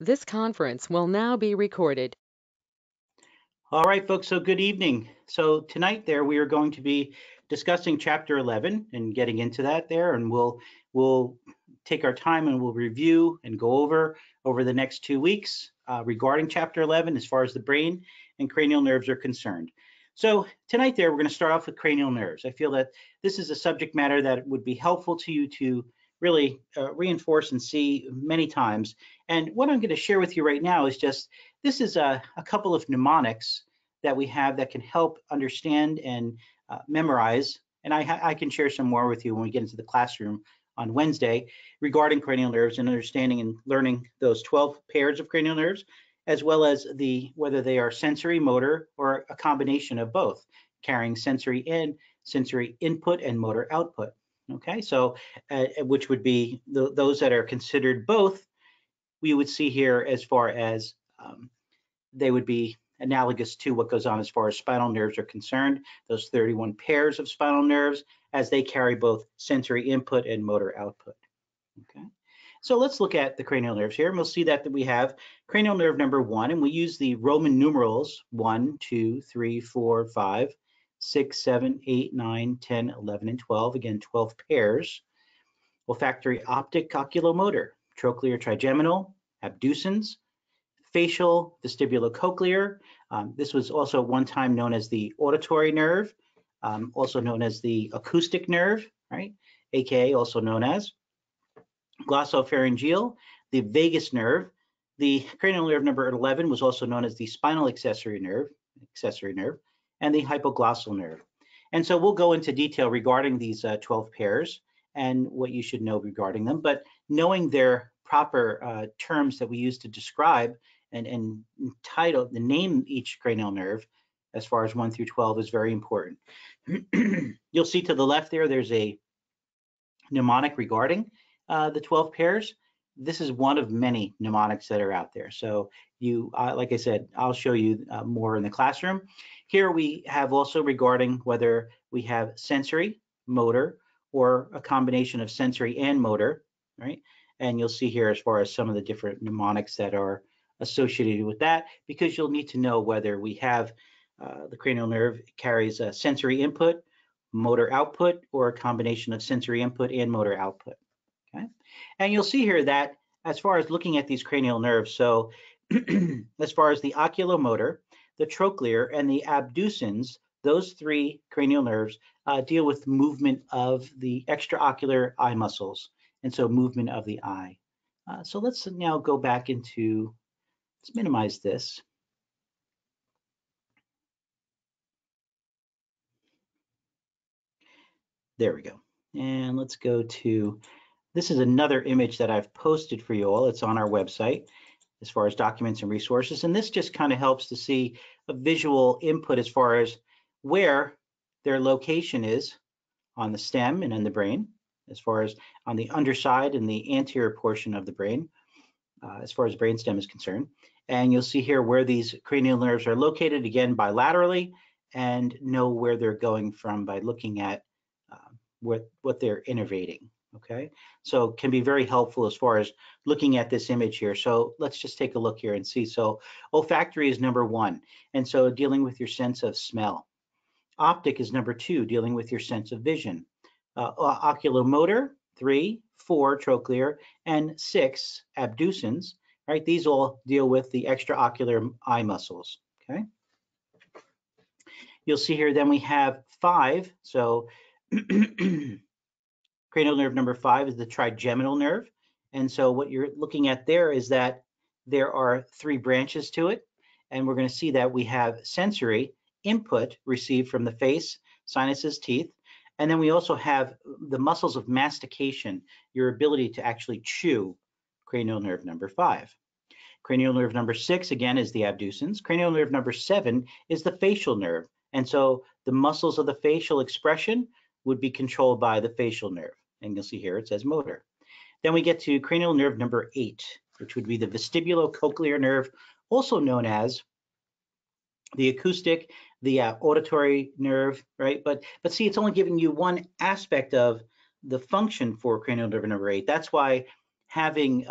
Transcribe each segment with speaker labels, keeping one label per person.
Speaker 1: This conference will now be recorded.
Speaker 2: All right, folks, so good evening. So tonight we are going to be discussing Chapter 11 and getting into that there, and we'll take our time and we'll review and go over the next 2 weeks regarding Chapter 11 as far as the brain and cranial nerves are concerned. So tonight we're going to start off with cranial nerves. I feel that this is a subject matter that would be helpful to you to really reinforce and see many times. And what I'm going to share with you right now is just, this is a couple of mnemonics that we have that can help understand and memorize. And I can share some more with you when we get into the classroom on Wednesday regarding cranial nerves and understanding and learning those 12 pairs of cranial nerves, as well as whether they are sensory, motor, or a combination of both, carrying sensory input and motor output. Okay, so which would be those that are considered both, we would see here as far as they would be analogous to what goes on as far as spinal nerves are concerned, those 31 pairs of spinal nerves, as they carry both sensory input and motor output. Okay, so let's look at the cranial nerves here, and we'll see that we have cranial nerve number 1, and we use the Roman numerals 1, 2, 3, 4, 5, 6, 7, 8, 9, 10, 11, and 12. Again, 12 pairs. Olfactory, optic, oculomotor, trochlear, trigeminal, abducens, facial, vestibulocochlear. This was also one time known as the auditory nerve, also known as the acoustic nerve, right? AKA also known as glossopharyngeal, the vagus nerve. The cranial nerve number 11 was also known as the spinal accessory nerve, and the hypoglossal nerve. And so we'll go into detail regarding these 12 pairs and what you should know regarding them, but knowing their proper terms that we use to describe and title, the name each cranial nerve as far as 1 through 12 is very important. You'll see to the left there's a mnemonic regarding the 12 pairs. This is one of many mnemonics that are out there. So like I said, I'll show you more in the classroom. Here we have also regarding whether we have sensory, motor, or a combination of sensory and motor, right? And you'll see here as far as some of the different mnemonics that are associated with that, because you'll need to know whether we have the cranial nerve carries a sensory input, motor output, or a combination of sensory input and motor output. Okay, and you'll see here that as far as looking at these cranial nerves, so as far as the oculomotor, the trochlear, and the abducens, those 3 cranial nerves deal with movement of the extraocular eye muscles, and so movement of the eye. So let's now go back into, let's minimize this. There we go. And let's go to, this is another image that I've posted for you all. It's on our website as far as documents and resources. And this just kind of helps to see a visual input as far as where their location is on the stem and in the brain, as far as on the underside and the anterior portion of the brain, as far as brainstem is concerned. And you'll see here where these cranial nerves are located, again, bilaterally, and know where they're going from by looking at what they're innervating. Okay, so can be very helpful as far as looking at this image here. So let's just take a look here and see. So olfactory is number 1, and so dealing with your sense of smell. Optic is number 2, dealing with your sense of vision. Oculomotor, 3, 4, trochlear, and 6, abducens, right? These all deal with the extraocular eye muscles, okay? You'll see here then we have 5, so cranial nerve number 5 is the trigeminal nerve. And so what you're looking at there is that there are 3 branches to it. And we're going to see that we have sensory input received from the face, sinuses, teeth. And then we also have the muscles of mastication, your ability to actually chew, cranial nerve number 5. Cranial nerve number 6, again, is the abducens. Cranial nerve number 7 is the facial nerve. And so the muscles of the facial expression would be controlled by the facial nerve. And you'll see here it says motor. Then we get to cranial nerve number 8, which would be the vestibulocochlear nerve, also known as the acoustic, the auditory nerve, right? But see, it's only giving you one aspect of the function for cranial nerve number 8. That's why having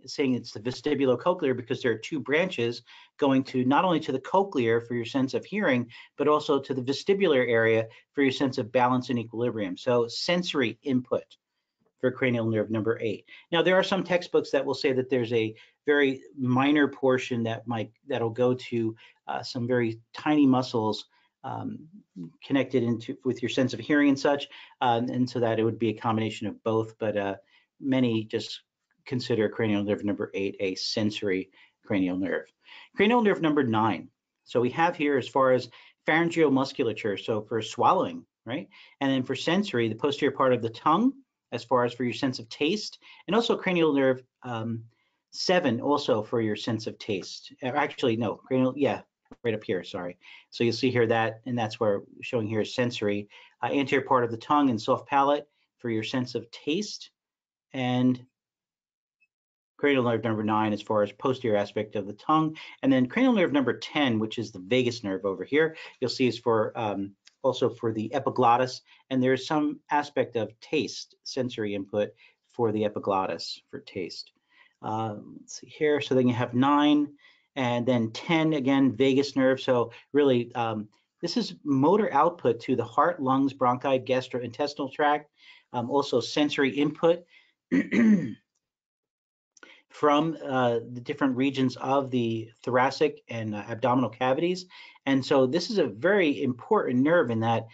Speaker 2: saying it's the vestibulocochlear because there are two branches going to not only to the cochlear for your sense of hearing, but also to the vestibular area for your sense of balance and equilibrium. So sensory input for cranial nerve number 8. Now, there are some textbooks that will say that there's a very minor portion that'll go to some very tiny muscles connected with your sense of hearing and such, and so that it would be a combination of both. But many just consider cranial nerve number 8 a sensory cranial nerve. Cranial nerve number 9. So we have here as far as pharyngeal musculature, so for swallowing, right? And then for sensory, the posterior part of the tongue, as far as for your sense of taste, and also cranial nerve 7 also for your sense of taste. Actually, no, cranial, yeah, right up here, sorry. So you'll see here that, and that's where showing here is sensory. Anterior part of the tongue and soft palate for your sense of taste, and cranial nerve number 9 as far as posterior aspect of the tongue. And then cranial nerve number 10, which is the vagus nerve over here, you'll see is for also for the epiglottis, and there's some aspect of taste, sensory input for the epiglottis for taste. Let's see here, so then you have 9, and then 10, again, vagus nerve. So really, this is motor output to the heart, lungs, bronchi, gastrointestinal tract, also sensory input from the different regions of the thoracic and abdominal cavities. And so this is a very important nerve in that,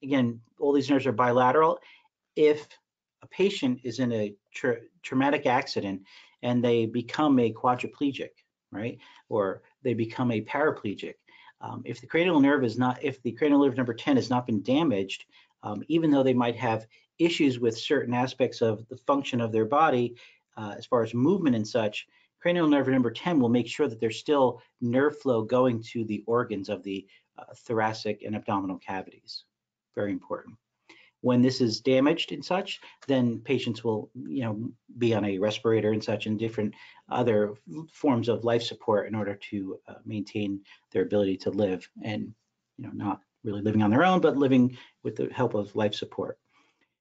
Speaker 2: again, all these nerves are bilateral. If a patient is in a traumatic accident and they become a quadriplegic, right, or they become a paraplegic, if the cranial nerve if the cranial nerve number 10 has not been damaged, even though they might have issues with certain aspects of the function of their body, as far as movement and such, cranial nerve number 10 will make sure that there's still nerve flow going to the organs of the thoracic and abdominal cavities. Very important. When this is damaged and such, then patients will, be on a respirator and such, and different other forms of life support in order to maintain their ability to live, and not really living on their own, but living with the help of life support.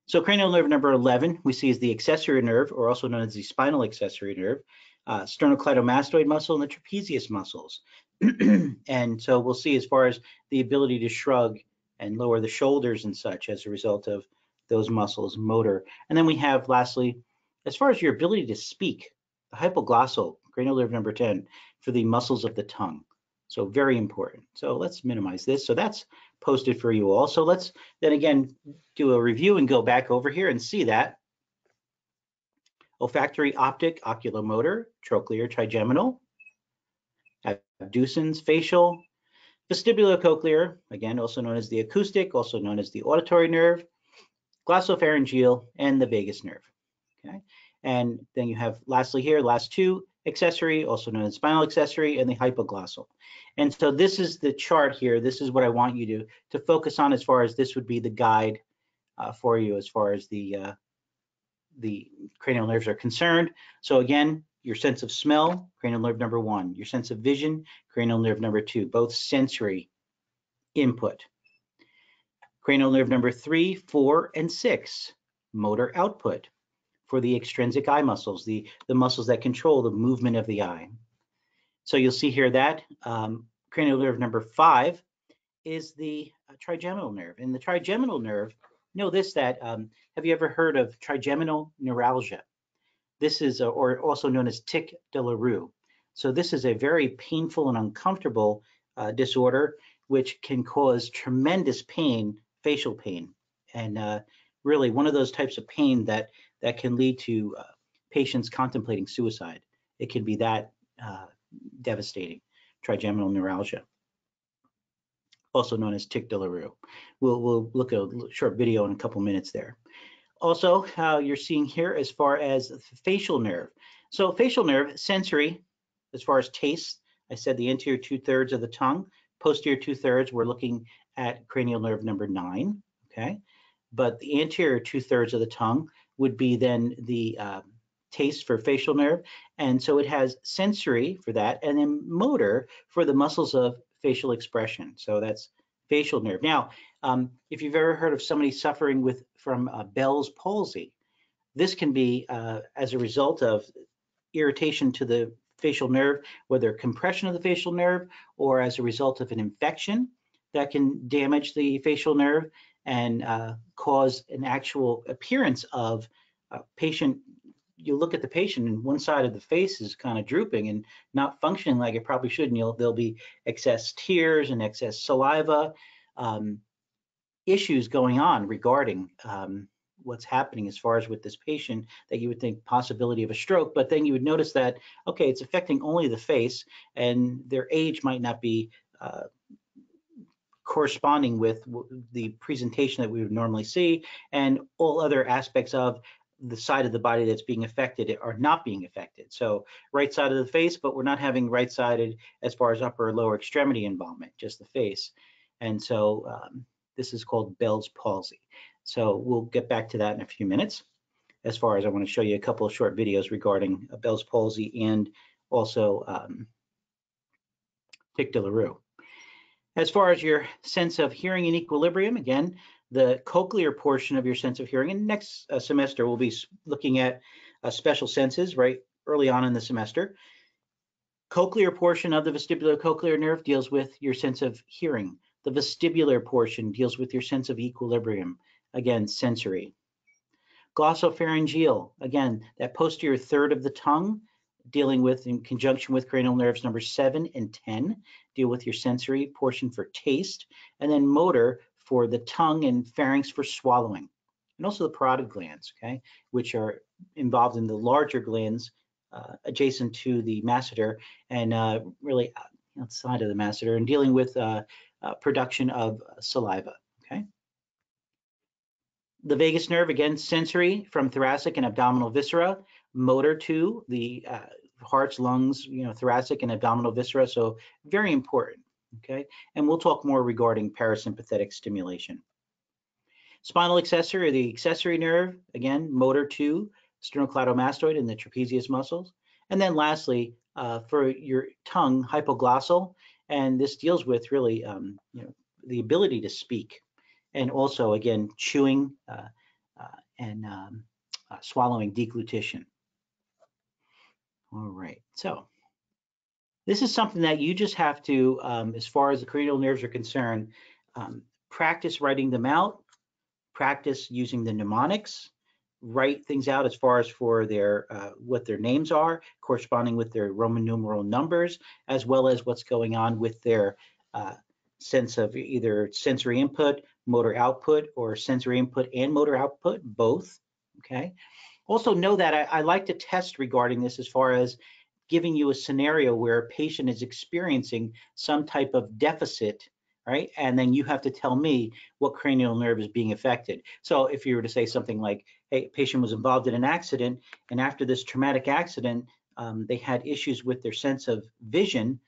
Speaker 2: So cranial nerve number 11 we see is the accessory nerve, or also known as the spinal accessory nerve, sternocleidomastoid muscle and the trapezius muscles. And so we'll see as far as the ability to shrug and lower the shoulders and such as a result of those muscles, motor. And then we have lastly, as far as your ability to speak, the hypoglossal, cranial nerve number 10, for the muscles of the tongue. So very important. So let's minimize this. So that's posted for you all. So let's then again do a review and go back over here and see that. Olfactory, optic, oculomotor, trochlear, trigeminal, abducens, facial, vestibulocochlear, again also known as the acoustic, also known as the auditory nerve, glossopharyngeal, and the vagus nerve. Okay, and then you have lastly here, last two, accessory, also known as spinal accessory, and the hypoglossal. And so this is the chart here. This is what I want you to focus on, as far as this would be the guide for you as far as the cranial nerves are concerned. So again, your sense of smell, cranial nerve number 1. Your sense of vision, cranial nerve number 2, both sensory input. Cranial nerve number 3, 4, and 6, motor output for the extrinsic eye muscles, the muscles that control the movement of the eye. So you'll see here that cranial nerve number 5 is the trigeminal nerve. And the trigeminal nerve, know this, that have you ever heard of trigeminal neuralgia? This is, or also known as tic de la rue. So this is a very painful and uncomfortable disorder, which can cause tremendous pain, facial pain, and really one of those types of pain that can lead to patients contemplating suicide. It can be that devastating, trigeminal neuralgia, also known as tic de la rue. We'll look at a short video in a couple minutes there. Also, how you're seeing here as far as the facial nerve. So facial nerve, sensory, as far as taste, I said the anterior 2/3 of the tongue, posterior 2/3, we're looking at cranial nerve number 9, okay? But the anterior 2/3 of the tongue would be then the taste for facial nerve. And so it has sensory for that, and then motor for the muscles of facial expression. So that's facial nerve. Now, if you've ever heard of somebody suffering from Bell's palsy, this can be as a result of irritation to the facial nerve, whether compression of the facial nerve or as a result of an infection that can damage the facial nerve and cause an actual appearance of patient. You look at the patient and one side of the face is kind of drooping and not functioning like it probably should, and there'll be excess tears and excess saliva, issues going on regarding what's happening as far as with this patient that you would think possibility of a stroke, but then you would notice that, okay, it's affecting only the face and their age might not be corresponding with the presentation that we would normally see, and all other aspects of the side of the body that's being affected are not being affected. So right side of the face, but we're not having right-sided as far as upper or lower extremity involvement, just the face. And so this is called Bell's palsy. So we'll get back to that in a few minutes. As far as I want to show you a couple of short videos regarding Bell's palsy and also tic de la Rue. As far as your sense of hearing and equilibrium, again, the cochlear portion of your sense of hearing, and next semester we'll be looking at special senses right early on in the semester. Cochlear portion of the vestibulocochlear nerve deals with your sense of hearing. The vestibular portion deals with your sense of equilibrium, again, sensory. Glossopharyngeal, again, that posterior third of the tongue, dealing with, in conjunction with cranial nerves number 7 and 10, deal with your sensory portion for taste, and then motor for the tongue and pharynx for swallowing, and also the parotid glands, okay, which are involved in the larger glands adjacent to the masseter and really outside of the masseter, and dealing with production of saliva, okay. The vagus nerve, again, sensory from thoracic and abdominal viscera, motor to the hearts, lungs, thoracic and abdominal viscera, so very important, okay? And we'll talk more regarding parasympathetic stimulation. Spinal accessory, or the accessory nerve, again, motor to sternocleidomastoid and the trapezius muscles. And then lastly, for your tongue, hypoglossal, and this deals with really, the ability to speak. And also, again, chewing and swallowing, deglutition. All right, so this is something that you just have to, as far as the cranial nerves are concerned, practice writing them out, practice using the mnemonics, write things out as far as for their what their names are, corresponding with their Roman numeral numbers, as well as what's going on with their sense of either sensory input, motor output, or sensory input and motor output, both, okay? Also know that I like to test regarding this as far as giving you a scenario where a patient is experiencing some type of deficit, right? And then you have to tell me what cranial nerve is being affected. So if you were to say something like, hey, patient was involved in an accident, and after this traumatic accident, they had issues with their sense of vision,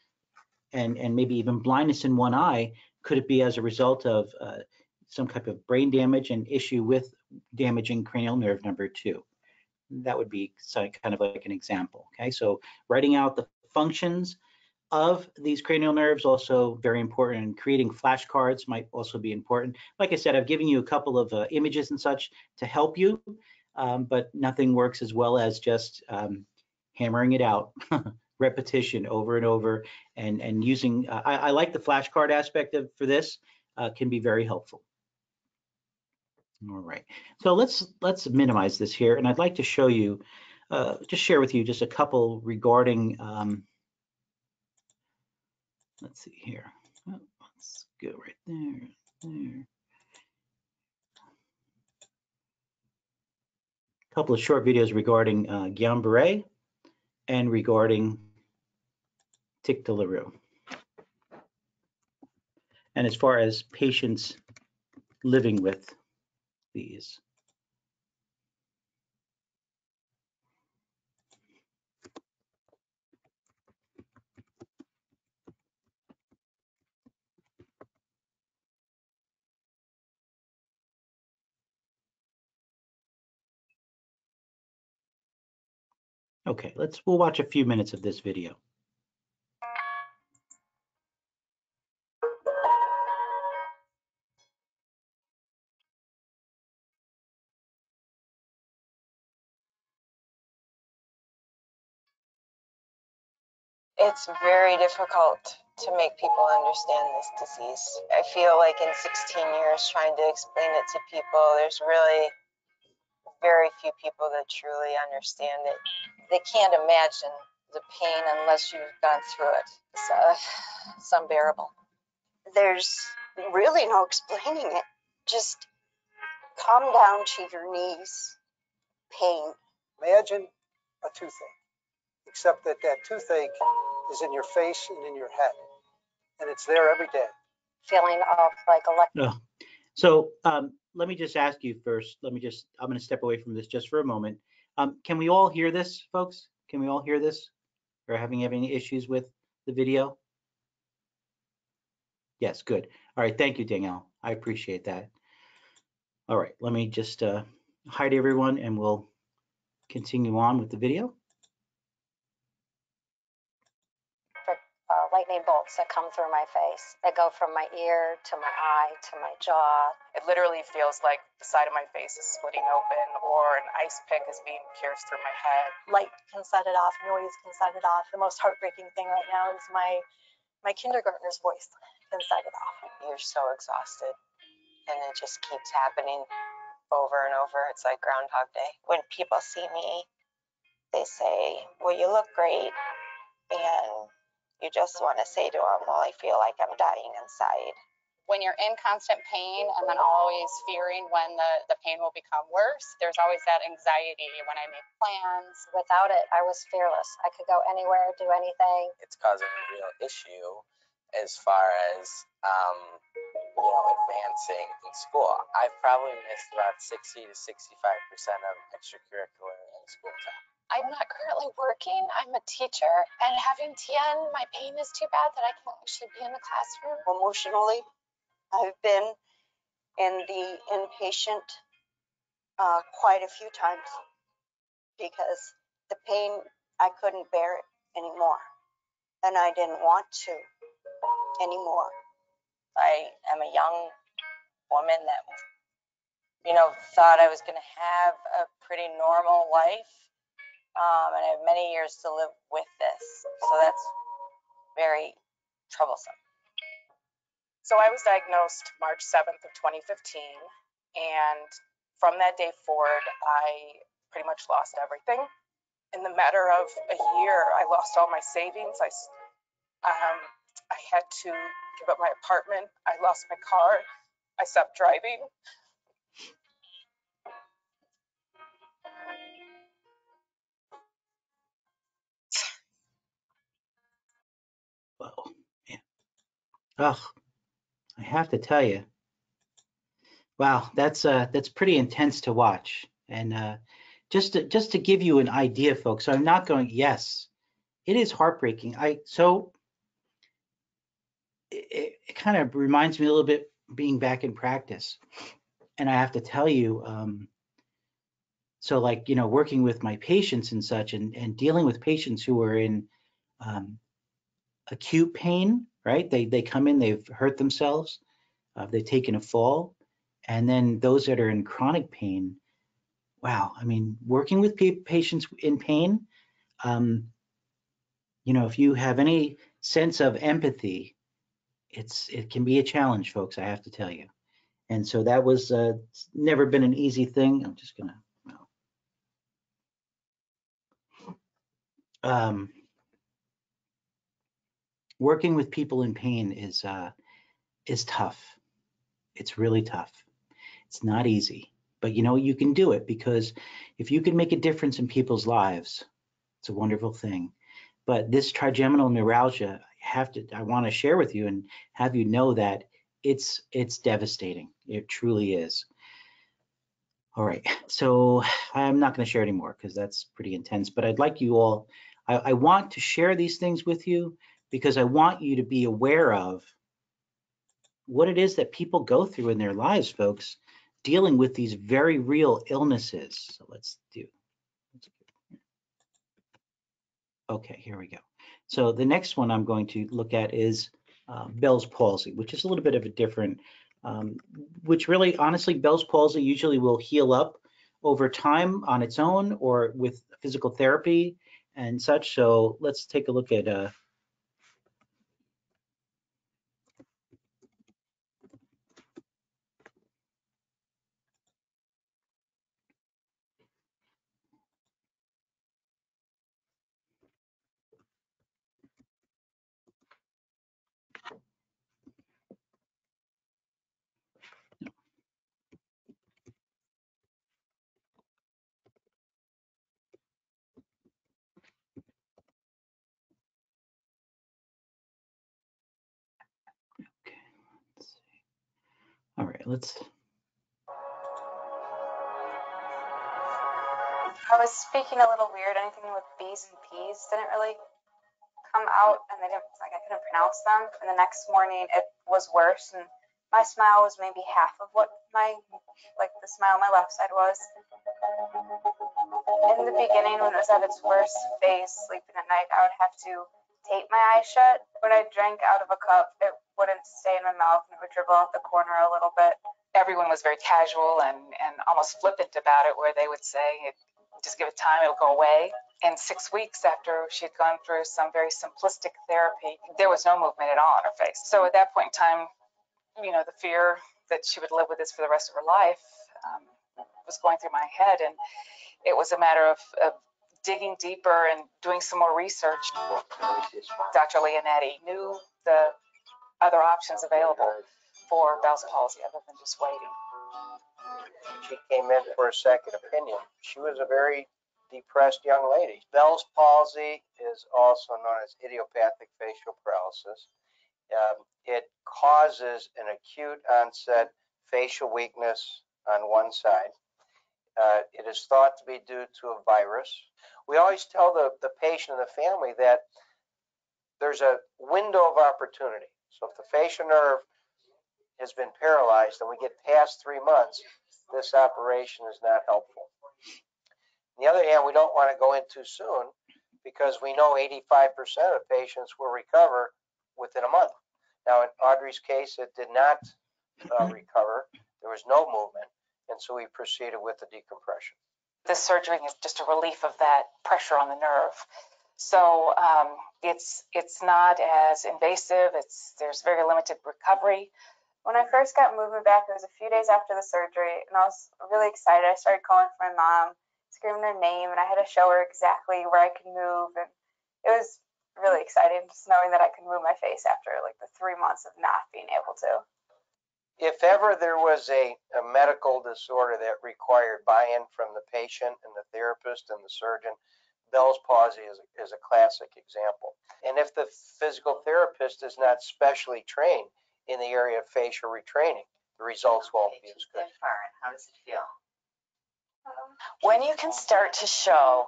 Speaker 2: and maybe even blindness in one eye, could it be as a result of some type of brain damage and issue with damaging cranial nerve number 2? That would be kind of like an example, okay? So writing out the functions of these cranial nerves, also very important, and creating flashcards might also be important. Like I said, I've given you a couple of images and such to help you, but nothing works as well as just hammering it out. Repetition over and over, and using, I like the flashcard aspect for this, can be very helpful. All right, so let's minimize this here, and I'd like to show you, just share with you just a couple regarding, let's see here, let's go right there. A couple of short videos regarding Guillain-Barré and regarding tic de la Rue. And as far as patients living with these. Okay, we'll watch a few minutes of this video.
Speaker 3: It's very difficult to make people understand this disease. I feel like in 16 years trying to explain it to people, there's really very few people that truly understand it. They can't imagine the pain unless you've gone through it. It's unbearable. There's really no explaining it. Just come down to your knees, pain.
Speaker 4: Imagine a toothache, except that that toothache is in your face and in your head, and it's there every day.
Speaker 3: Feeling of like electric.
Speaker 2: Oh. So let me just ask you first. I'm going to step away from this just for a moment. Can we all hear this, folks? Can we all hear this? Or having any issues with the video? Yes, good. All right, thank you, Danielle. I appreciate that. All right, let me just hide everyone and we'll continue on with the video.
Speaker 3: Lightning bolts that come through my face, that go from my ear to my eye to my jaw.
Speaker 5: It literally feels like the side of my face is splitting open or an ice pick is being pierced through my head.
Speaker 6: Light can set it off, noise can set it off. The most heartbreaking thing right now is my kindergartner's voice can set it off.
Speaker 3: You're so exhausted, and it just keeps happening over and over. It's like Groundhog Day. When people see me, they say, well, you look great, and you just want to say to them, well, I feel like I'm dying inside.
Speaker 7: When you're in constant pain and then always fearing when the pain will become worse, there's always that anxiety when I make plans.
Speaker 3: Without it, I was fearless. I could go anywhere, do anything.
Speaker 8: It's causing a real issue as far as advancing in school. I've probably missed about 60 to 65% of extracurricular and school time.
Speaker 7: I'm not currently working. I'm a teacher, and having TN, my pain is too bad that I can't actually be in the classroom.
Speaker 3: Emotionally, I've been in the inpatient quite a few times because the pain, I couldn't bear it anymore, and I didn't want to anymore. I am a young woman that, thought I was going to have a pretty normal life. And I have many years to live with this. So that's very troublesome.
Speaker 5: So I was diagnosed March 7th of 2015. And from that day forward, I pretty much lost everything. In the matter of a year, I lost all my savings. I had to give up my apartment. I lost my car. I stopped driving.
Speaker 2: Oh, man. Oh, I have to tell you, wow, that's pretty intense to watch. And just to give you an idea, folks, I'm not going. Yes, it is heartbreaking. It kind of reminds me a little bit being back in practice, and I have to tell you, so like working with my patients and such, and dealing with patients who are in acute pain, right? They come in, they've hurt themselves, they've taken a fall, and then those that are in chronic pain. Wow, I mean, working with patients in pain, if you have any sense of empathy, it can be a challenge, folks, I have to tell you. And so that was never been an easy thing. I'm just gonna, working with people in pain is tough. It's really tough. It's not easy, but you can do it, because if you can make a difference in people's lives, it's a wonderful thing. But this trigeminal neuralgia, I want to share with you and have you know that it's devastating. It truly is. All right, so I'm not going to share anymore because that's pretty intense, but I'd like you all, I want to share these things with you because I want you to be aware of what it is that people go through in their lives, folks, dealing with these very real illnesses. So let's do. Okay, here we go. So the next one I'm going to look at is Bell's palsy, which is a little bit of a different, which really, honestly, Bell's palsy usually will heal up over time on its own or with physical therapy and such. So let's take a look at let's.
Speaker 9: I was speaking a little weird. Anything with B's and P's didn't really come out, and they didn't, like, I couldn't pronounce them. And the next morning it was worse, and my smile was maybe half of what the smile on my left side was. In the beginning, when it was at its worst phase, sleeping at night, I would have to tape my eyes shut. When I drank out of a cup, it wouldn't stay in my mouth, and it would dribble out the corner a little bit.
Speaker 5: Everyone was very casual and almost flippant about it, where they would say, just give it time, it'll go away. And 6 weeks after she'd gone through some very simplistic therapy, there was no movement at all on her face. So at that point in time, the fear that she would live with this for the rest of her life was going through my head. And it was a matter of digging deeper and doing some more research. Dr. Leonetti knew the other options available for Bell's palsy other than just waiting.
Speaker 10: She came in for a second opinion. She was a very depressed young lady. Bell's palsy is also known as idiopathic facial paralysis. It causes an acute onset facial weakness on one side. It is thought to be due to a virus. We always tell the patient and the family that there's a window of opportunity. So if the facial nerve has been paralyzed and we get past 3 months, this operation is not helpful. On the other hand, we don't want to go in too soon because we know 85% of patients will recover within a month. Now, in Audrey's case, it did not recover. There was no movement, and so we proceeded with the decompression.
Speaker 5: This surgery is just a relief of that pressure on the nerve. So it's not as invasive. There's very limited recovery.
Speaker 9: When I first got movement back, it was a few days after the surgery, and I was really excited. I started calling for my mom, screaming her name, and I had to show her exactly where I could move. And it was really exciting just knowing that I could move my face after the 3 months of not being able to.
Speaker 10: If ever there was a medical disorder that required buy-in from the patient and the therapist and the surgeon, Bell's palsy is a classic example. And if the physical therapist is not specially trained in the area of facial retraining, the results won't be as good.
Speaker 11: How does it feel?
Speaker 12: When you can start to show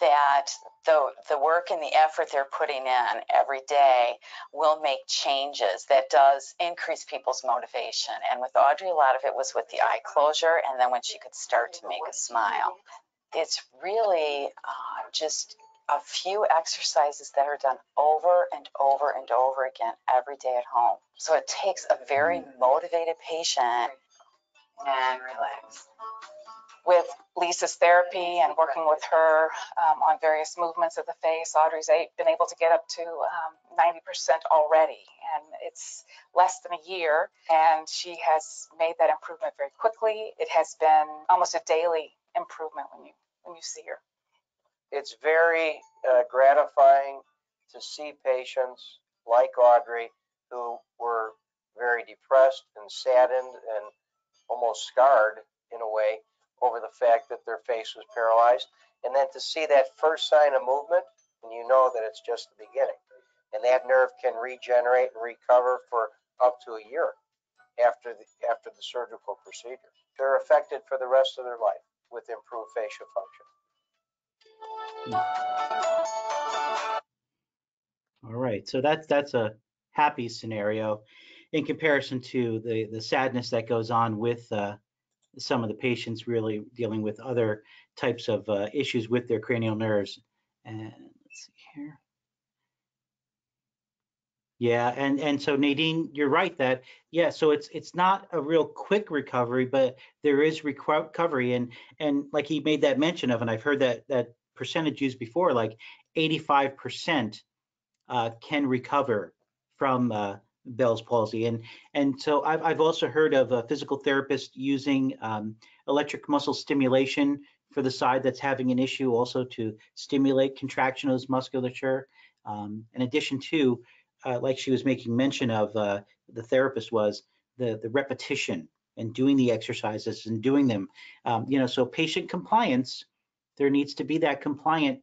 Speaker 12: that the work and the effort they're putting in every day will make changes, that does increase people's motivation. And with Audrey, a lot of it was with the eye closure, and then when she could start to make a smile. It's really just a few exercises that are done over and over and over again every day at home. So it takes a very motivated patient.
Speaker 11: And relax.
Speaker 5: With Lisa's therapy and working with her on various movements of the face, Audrey's been able to get up to 90% already. And it's less than a year, and she has made that improvement very quickly. It has been almost a daily improvement when you see her.
Speaker 10: It's very gratifying to see patients like Audrey who were very depressed and saddened and almost scarred in a way over the fact that their face was paralyzed, and then to see that first sign of movement, and you know that it's just the beginning, and that nerve can regenerate and recover for up to a year after the surgical procedure. They're affected for the rest of their life with improved facial function.
Speaker 2: All right, so that's a happy scenario in comparison to the sadness that goes on with some of the patients really dealing with other types of issues with their cranial nerves. And let's see here. Yeah, and so Nadine, you're right that, yeah, so it's not a real quick recovery, but there is recovery, and like he made that mention of, and I've heard that percentage used before, like 85% can recover from Bell's palsy, and so I've also heard of a physical therapist using electric muscle stimulation for the side that's having an issue, also to stimulate contraction of musculature. In addition to, like she was making mention of, the therapist was the repetition and doing the exercises and doing them. So patient compliance, there needs to be that compliant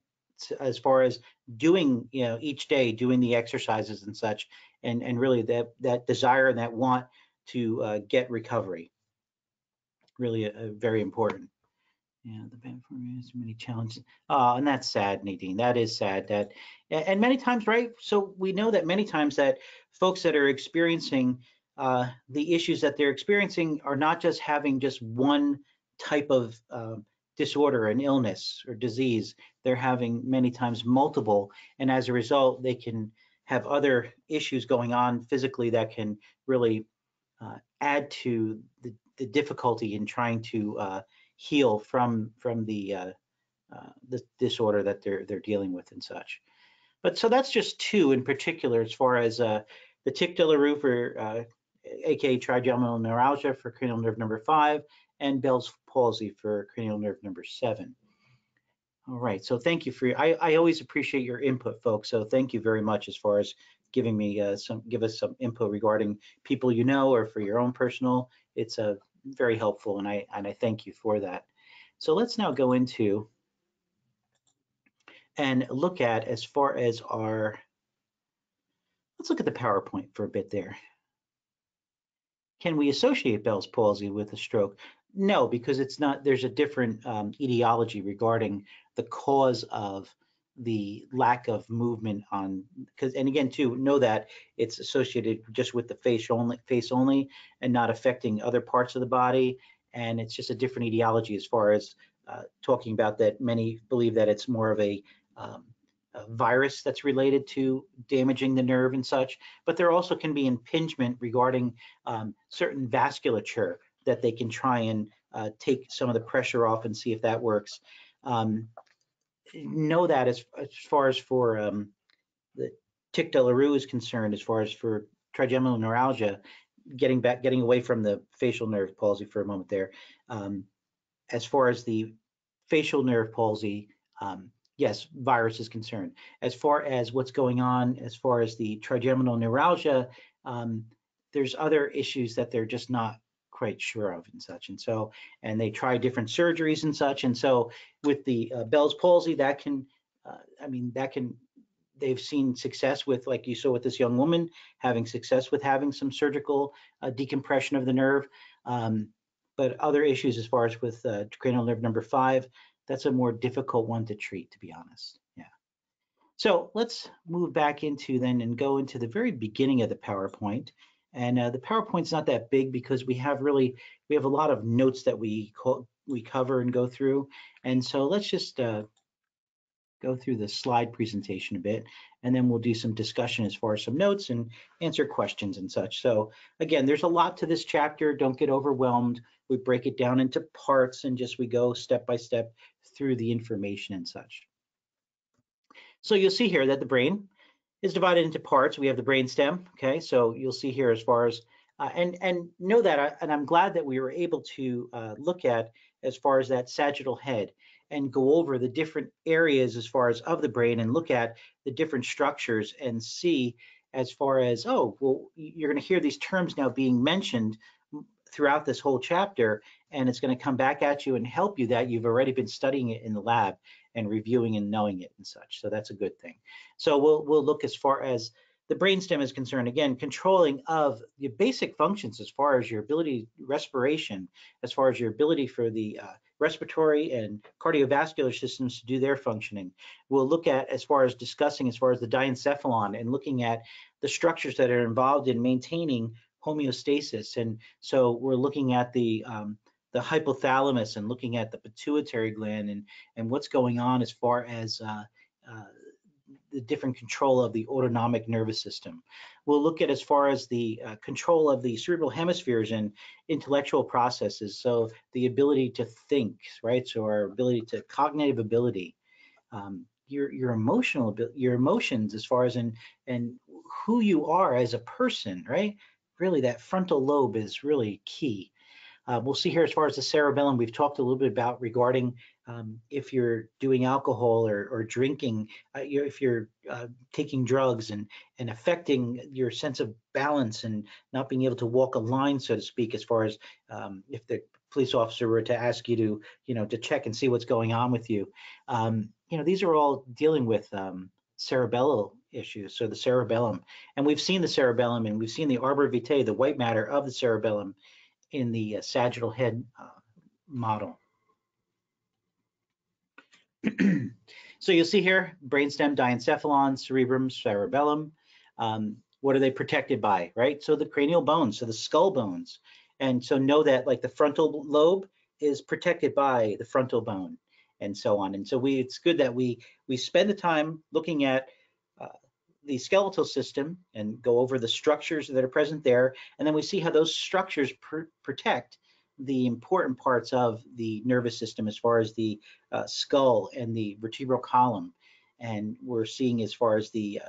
Speaker 2: as far as doing, each day doing the exercises and such, and really that desire and that want to get recovery. Really very important. Yeah, the benefit has many challenges. And that's sad, Nadine. That is sad. That, and many times, right? So we know that many times that folks that are experiencing the issues that they're experiencing are not just having just one type of disorder, an illness or disease. They're having many times multiple, and as a result, they can have other issues going on physically that can really add to the difficulty in trying to heal from the disorder that they're dealing with and such. But so that's just two in particular, as far as the tic douloureux for aka trigeminal neuralgia for cranial nerve number 5, and Bell's palsy for cranial nerve number 7. All right, so thank you for I always appreciate your input, folks. So thank you very much as far as giving me give us some input regarding people you know or for your own personal. It's very helpful, and I thank you for that. So let's now go into and look at as far as our, let's look at the PowerPoint for a bit there. Can we associate Bell's palsy with a stroke? No, because it's not, there's a different etiology regarding the cause of the lack of movement on, because, and again too, know that it's associated just with the face only and not affecting other parts of the body. And it's just a different etiology as far as talking about that. Many believe that it's more of a virus that's related to damaging the nerve and such, but there also can be impingement regarding certain vasculature that they can try and take some of the pressure off and see if that works. Know that as far as for the tic douloureux is concerned, as far as for trigeminal neuralgia, getting away from the facial nerve palsy for a moment there. As far as the facial nerve palsy, yes, virus is concerned. As far as what's going on, as far as the trigeminal neuralgia, there's other issues that they're just not quite sure of and such. And so, and they try different surgeries and such. And so with the Bell's palsy, that can, they've seen success with, like you saw with this young woman, having success with having some surgical decompression of the nerve. But other issues as far as with cranial nerve number 5, that's a more difficult one to treat, to be honest. Yeah. So let's move back into then and go into the very beginning of the PowerPoint. And the PowerPoint's not that big because we have a lot of notes that we cover and go through. And so let's just go through the slide presentation a bit, and then we'll do some discussion as far as some notes and answer questions and such. So again, there's a lot to this chapter. Don't get overwhelmed. We break it down into parts and just we go step by step through the information and such. So you'll see here that the brain is divided into parts. We have the brain stem. Okay, so you'll see here as far as and know that, and I'm glad that we were able to look at as far as that sagittal head and go over the different areas as far as of the brain and look at the different structures and see as far as, oh, well, you're going to hear these terms now being mentioned throughout this whole chapter, and it's going to come back at you and help you that you've already been studying it in the lab and reviewing and knowing it and such. So that's a good thing. So we'll look as far as the brainstem is concerned, again, controlling of the basic functions as far as your ability, respiration, as far as your ability for the respiratory and cardiovascular systems to do their functioning. We'll look at as far as discussing as far as the diencephalon and looking at the structures that are involved in maintaining homeostasis. And so we're looking at the hypothalamus and looking at the pituitary gland and what's going on as far as the different control of the autonomic nervous system. We'll look at as far as the control of the cerebral hemispheres and intellectual processes. So the ability to think, right? So our ability to cognitive ability, your emotional, your emotions as far as and who you are as a person, right? Really, that frontal lobe is really key. We'll see here as far as the cerebellum, we've talked a little bit about regarding if you're doing alcohol or drinking, if you're taking drugs and affecting your sense of balance and not being able to walk a line, so to speak, as far as if the police officer were to ask you to, to check and see what's going on with you. These are all dealing with cerebellar issues, so the cerebellum. And we've seen the cerebellum, and we've seen the arbor vitae, the white matter of the cerebellum, in the sagittal head model. So you'll see here, brainstem, diencephalon, cerebrum, cerebellum. What are they protected by, right? So the cranial bones, so the skull bones. And so know that like the frontal lobe is protected by the frontal bone and so on. And so it's good that we spend the time looking at the skeletal system and go over the structures that are present there. And then we see how those structures protect the important parts of the nervous system as far as the skull and the vertebral column. And we're seeing as far as the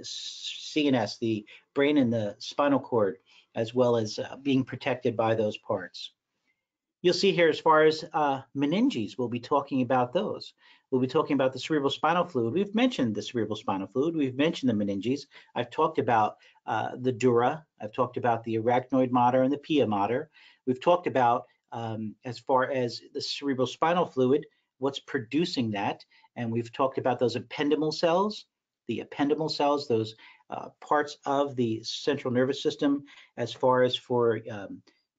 Speaker 2: CNS, the brain and the spinal cord, as well as being protected by those parts. You'll see here as far as meninges, we'll be talking about those. We'll be talking about the cerebral spinal fluid. We've mentioned the cerebral spinal fluid. We've mentioned the meninges. I've talked about the dura. I've talked about the arachnoid mater and the pia mater. We've talked about, as far as the cerebral spinal fluid, what's producing that. And we've talked about those ependymal cells, those parts of the central nervous system, as far as for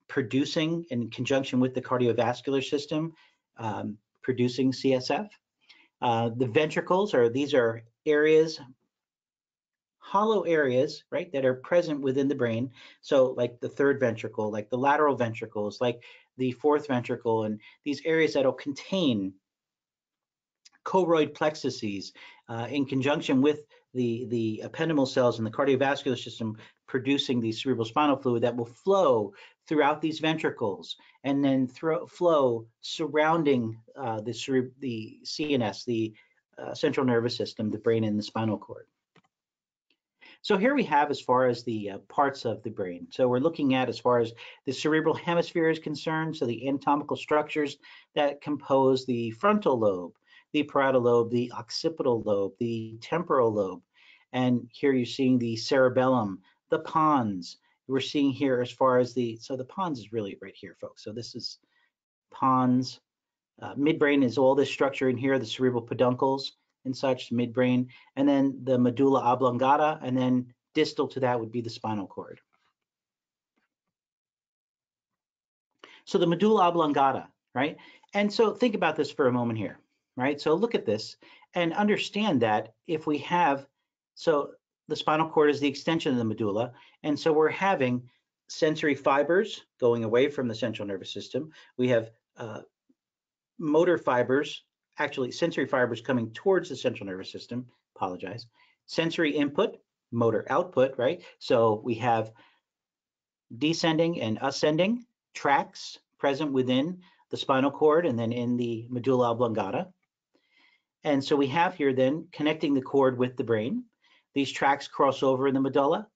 Speaker 2: producing in conjunction with the cardiovascular system, producing CSF. The ventricles these are areas, hollow areas, right, that are present within the brain. So like the third ventricle, like the lateral ventricles, like the fourth ventricle, and these areas that'll contain choroid plexuses in conjunction with the ependymal cells in the cardiovascular system, producing the cerebral spinal fluid that will flow throughout these ventricles and then flow surrounding the CNS, the central nervous system, the brain and the spinal cord. So here we have as far as the parts of the brain. So we're looking at as far as the cerebral hemisphere is concerned, so the anatomical structures that compose the frontal lobe, the parietal lobe, the occipital lobe, the temporal lobe. And here you're seeing the cerebellum, the pons. We're seeing here as far as so the pons is really right here, folks. So this is pons. Midbrain is all this structure in here, the cerebral peduncles and such, midbrain, and then the medulla oblongata, and then distal to that would be the spinal cord. So the medulla oblongata, right? And so think about this for a moment here, right? So look at this and understand that if we have, so the spinal cord is the extension of the medulla, and so we're having sensory fibers going away from the central nervous system. We have motor fibers, actually sensory fibers coming towards the central nervous system, sensory input, motor output, right? So we have descending and ascending tracts present within the spinal cord and then in the medulla oblongata. And so we have here then connecting the cord with the brain. These tracts cross over in the medulla.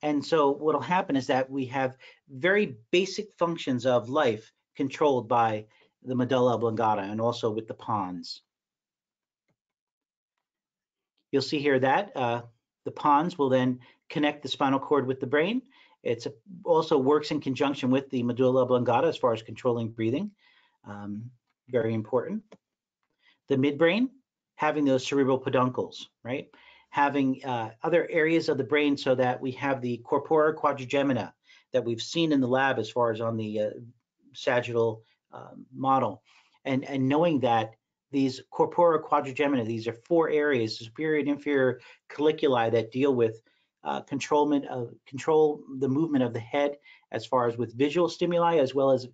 Speaker 2: And so what will happen is that we have very basic functions of life controlled by the medulla oblongata and also with the pons. You'll see here that the pons will then connect the spinal cord with the brain. It also works in conjunction with the medulla oblongata as far as controlling breathing. Very important. The midbrain, having those cerebral peduncles, right? Having other areas of the brain so that we have the corpora quadrigemina that we've seen in the lab as far as on the sagittal model. And knowing that these corpora quadrigemina, these are four areas, superior and inferior colliculi, that deal with control the movement of the head as far as with visual stimuli as well as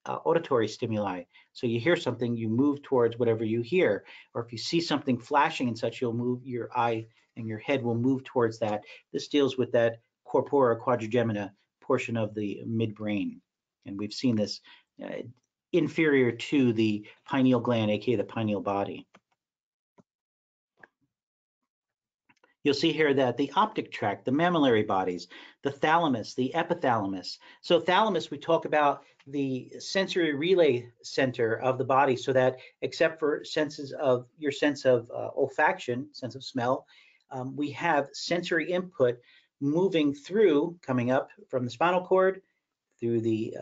Speaker 2: auditory stimuli. So you hear something, you move towards whatever you hear, or if you see something flashing and such, you'll move your eye and your head will move towards that. This deals with that corpora quadrigemina portion of the midbrain. And we've seen this inferior to the pineal gland, aka the pineal body. You'll see here that the optic tract, the mammillary bodies, the thalamus, the epithalamus. So thalamus, we talk about the sensory relay center of the body, so that except for senses of your sense of olfaction, sense of smell, we have sensory input moving through, coming up from the spinal cord, through the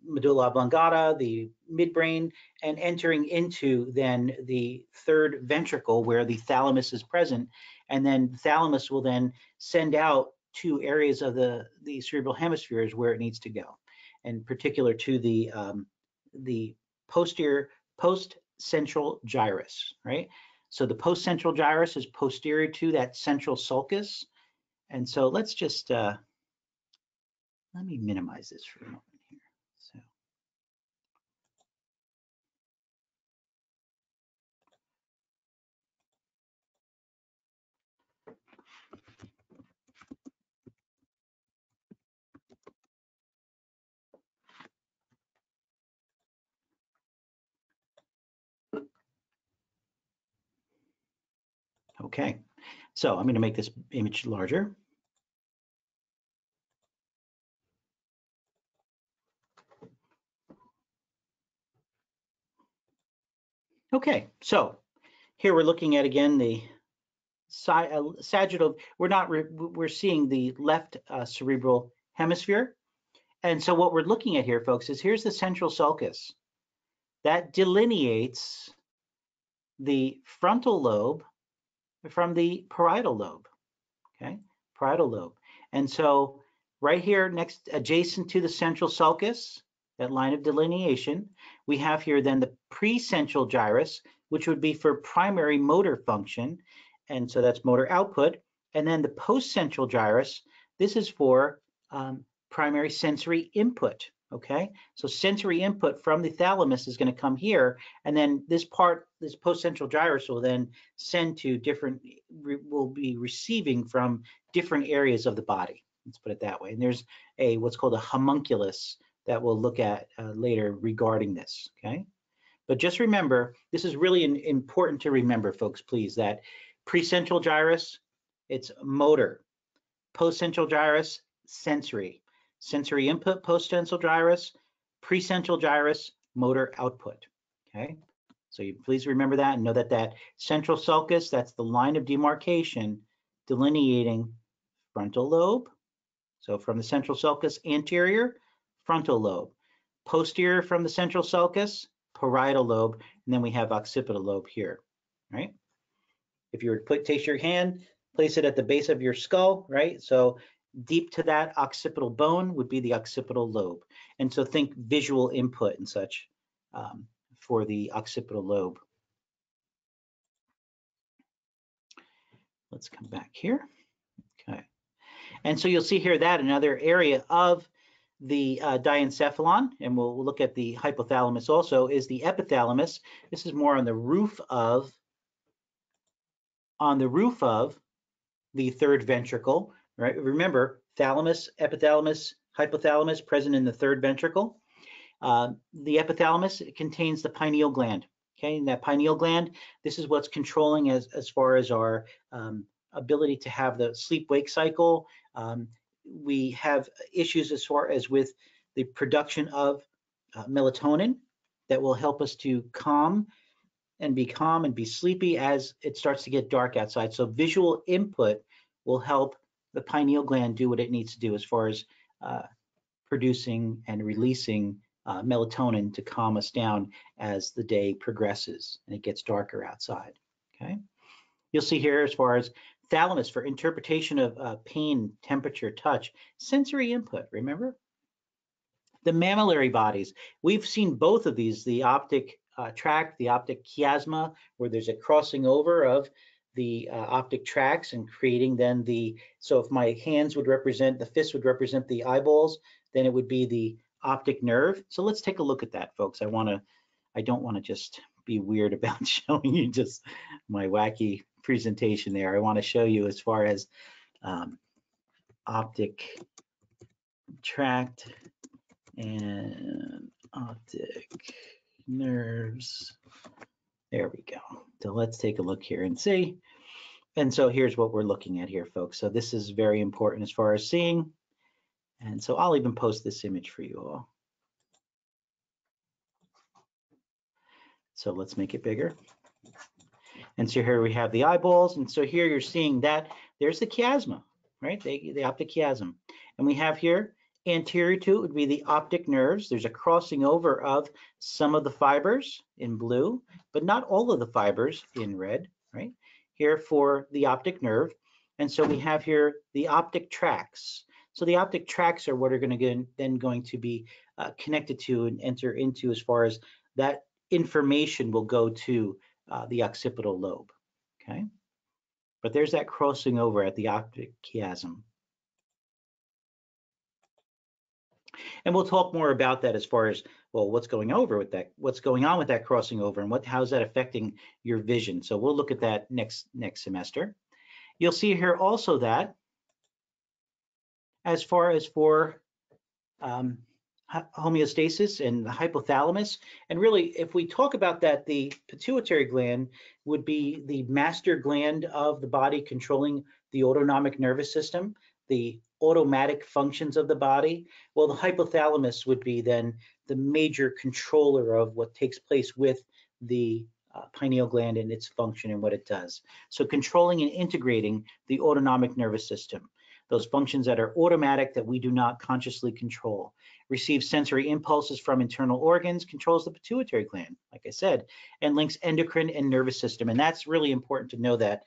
Speaker 2: medulla oblongata, the midbrain, and entering into then the third ventricle where the thalamus is present. And then the thalamus will then send out to areas of the cerebral hemispheres where it needs to go, in particular to the postcentral gyrus, right? So the postcentral gyrus is posterior to that central sulcus. And so let's just, let me minimize this for a moment here. So. Okay, so I'm going to make this image larger. Okay, so here we're looking at again the sagittal. We're seeing the left cerebral hemisphere, and so what we're looking at here, folks, is here's the central sulcus that delineates the frontal lobe from the parietal lobe. Okay, parietal lobe, and so right here next, adjacent to the central sulcus, that line of delineation, we have here then the precentral gyrus, which would be for primary motor function, and so that's motor output, and then the postcentral gyrus, this is for primary sensory input. Okay, so sensory input from the thalamus is going to come here, and then this postcentral gyrus will then send to will be receiving from different areas of the body. Let's put it that way. And there's what's called a homunculus that we'll look at later regarding this. Okay, but just remember, this is really important to remember, folks, please, that precentral gyrus, it's motor. Postcentral gyrus, sensory. Sensory input, postcentral gyrus, precentral gyrus, motor output. Okay, so you please remember that and know that that central sulcus, that's the line of demarcation delineating frontal lobe. So from the central sulcus anterior, frontal lobe. Posterior from the central sulcus, parietal lobe, and then we have occipital lobe here, right? If you were to take your hand, place it at the base of your skull, right? So deep to that occipital bone would be the occipital lobe. And so think visual input and such for the occipital lobe. Let's come back here. Okay. And so you'll see here that another area of the diencephalon, and we'll look at the hypothalamus also, is the epithalamus. This is more on the roof of the third ventricle, right? Remember, thalamus, epithalamus, hypothalamus present in the third ventricle. The epithalamus contains the pineal gland. Okay, and that pineal gland, this is what's controlling as far as our ability to have the sleep-wake cycle. We have issues as far as with the production of melatonin that will help us to calm and be sleepy as it starts to get dark outside. So visual input will help the pineal gland do what it needs to do as far as producing and releasing melatonin to calm us down as the day progresses and it gets darker outside. Okay, you'll see here as far as thalamus for interpretation of pain, temperature, touch, sensory input. Remember the mammillary bodies. We've seen both of these: the optic tract, the optic chiasma, where there's a crossing over of the optic tracts and creating then so if my hands would represent, the fist would represent the eyeballs, then it would be the optic nerve. So let's take a look at that, folks. I don't want to just be weird about showing you just my wacky presentation there. I want to show you as far as optic tract and optic nerves. There we go. So let's take a look here and see. And so here's what we're looking at here, folks. So this is very important as far as seeing. And so I'll even post this image for you all. So let's make it bigger. And so here we have the eyeballs. And so here you're seeing that there's the chiasma, right? The optic chiasm. And we have here Anterior to it would be the optic nerves. There's a crossing over of some of the fibers in blue, but not all of the fibers in red, right? Here for the optic nerve. And so we have here the optic tracts. So the optic tracts are what are then going to be connected to and enter into as far as that information will go to the occipital lobe, okay? But there's that crossing over at the optic chiasm. And we'll talk more about that as far as, well, what's going on with that crossing over and how's that affecting your vision. So we'll look at that next semester. You'll see here also that as far as for homeostasis and the hypothalamus, and really if we talk about that, the pituitary gland would be the master gland of the body controlling the autonomic nervous system, the automatic functions of the body. Well, the hypothalamus would be then the major controller of what takes place with the pineal gland and its function and what it does. So controlling and integrating the autonomic nervous system, those functions that are automatic that we do not consciously control, receives sensory impulses from internal organs, controls the pituitary gland, like I said, and links endocrine and nervous system. And that's really important to know that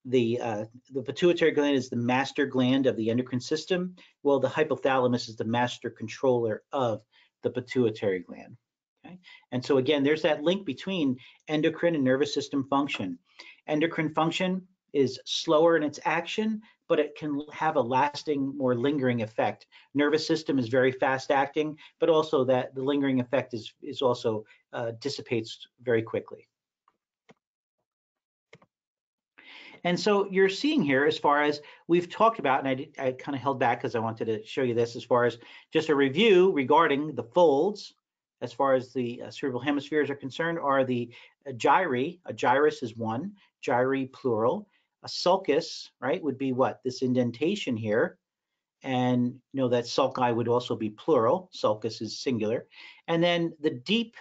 Speaker 2: the pituitary gland is the master gland of the endocrine system. Well, the hypothalamus is the master controller of the pituitary gland. Okay? And so again, there's that link between endocrine and nervous system function. Endocrine function is slower in its action, but it can have a lasting, more lingering effect. Nervous system is very fast acting, but also that the lingering effect is also dissipates very quickly. And so you're seeing here, as far as we've talked about, and I kind of held back because I wanted to show you this as far as just a review regarding the folds, as far as the cerebral hemispheres are concerned, are the gyri. A gyrus is one, gyri plural. A sulcus, right, would be what? This indentation here. And you know that sulci would also be plural. Sulcus is singular. And then the deep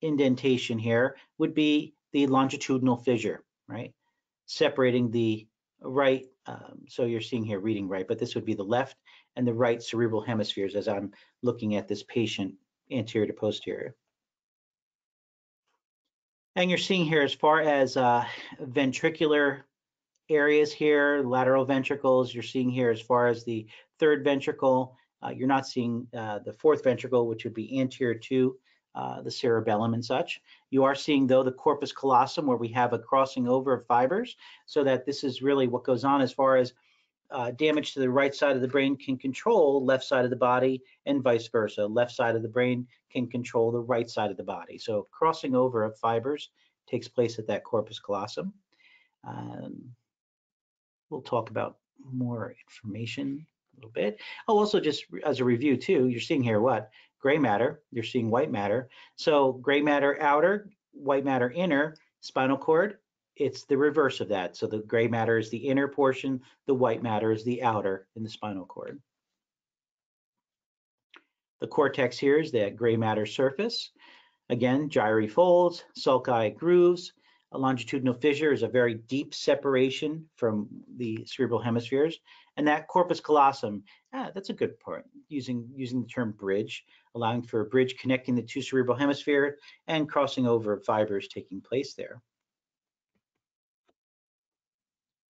Speaker 2: indentation here would be the longitudinal fissure, right? Separating the right, so you're seeing here reading right, but this would be the left and the right cerebral hemispheres as I'm looking at this patient anterior to posterior. And you're seeing here as far as ventricular areas here, lateral ventricles, you're seeing here as far as the third ventricle, you're not seeing the fourth ventricle, which would be anterior to the cerebellum and such. You are seeing, though, the corpus callosum, where we have a crossing over of fibers, so that this is really what goes on as far as damage to the right side of the brain can control left side of the body and vice versa. Left side of the brain can control the right side of the body. So crossing over of fibers takes place at that corpus callosum. We'll talk about more information a little bit. Oh, also just as a review too, you're seeing here what? Gray matter, you're seeing white matter. So gray matter outer, white matter inner, spinal cord, it's the reverse of that. So the gray matter is the inner portion, the white matter is the outer in the spinal cord. The cortex here is that gray matter surface. Again, gyri folds, sulci grooves. A longitudinal fissure is a very deep separation from the cerebral hemispheres. And that corpus callosum, that's a good part, using the term bridge, allowing for a bridge connecting the two cerebral hemispheres and crossing over fibers taking place there.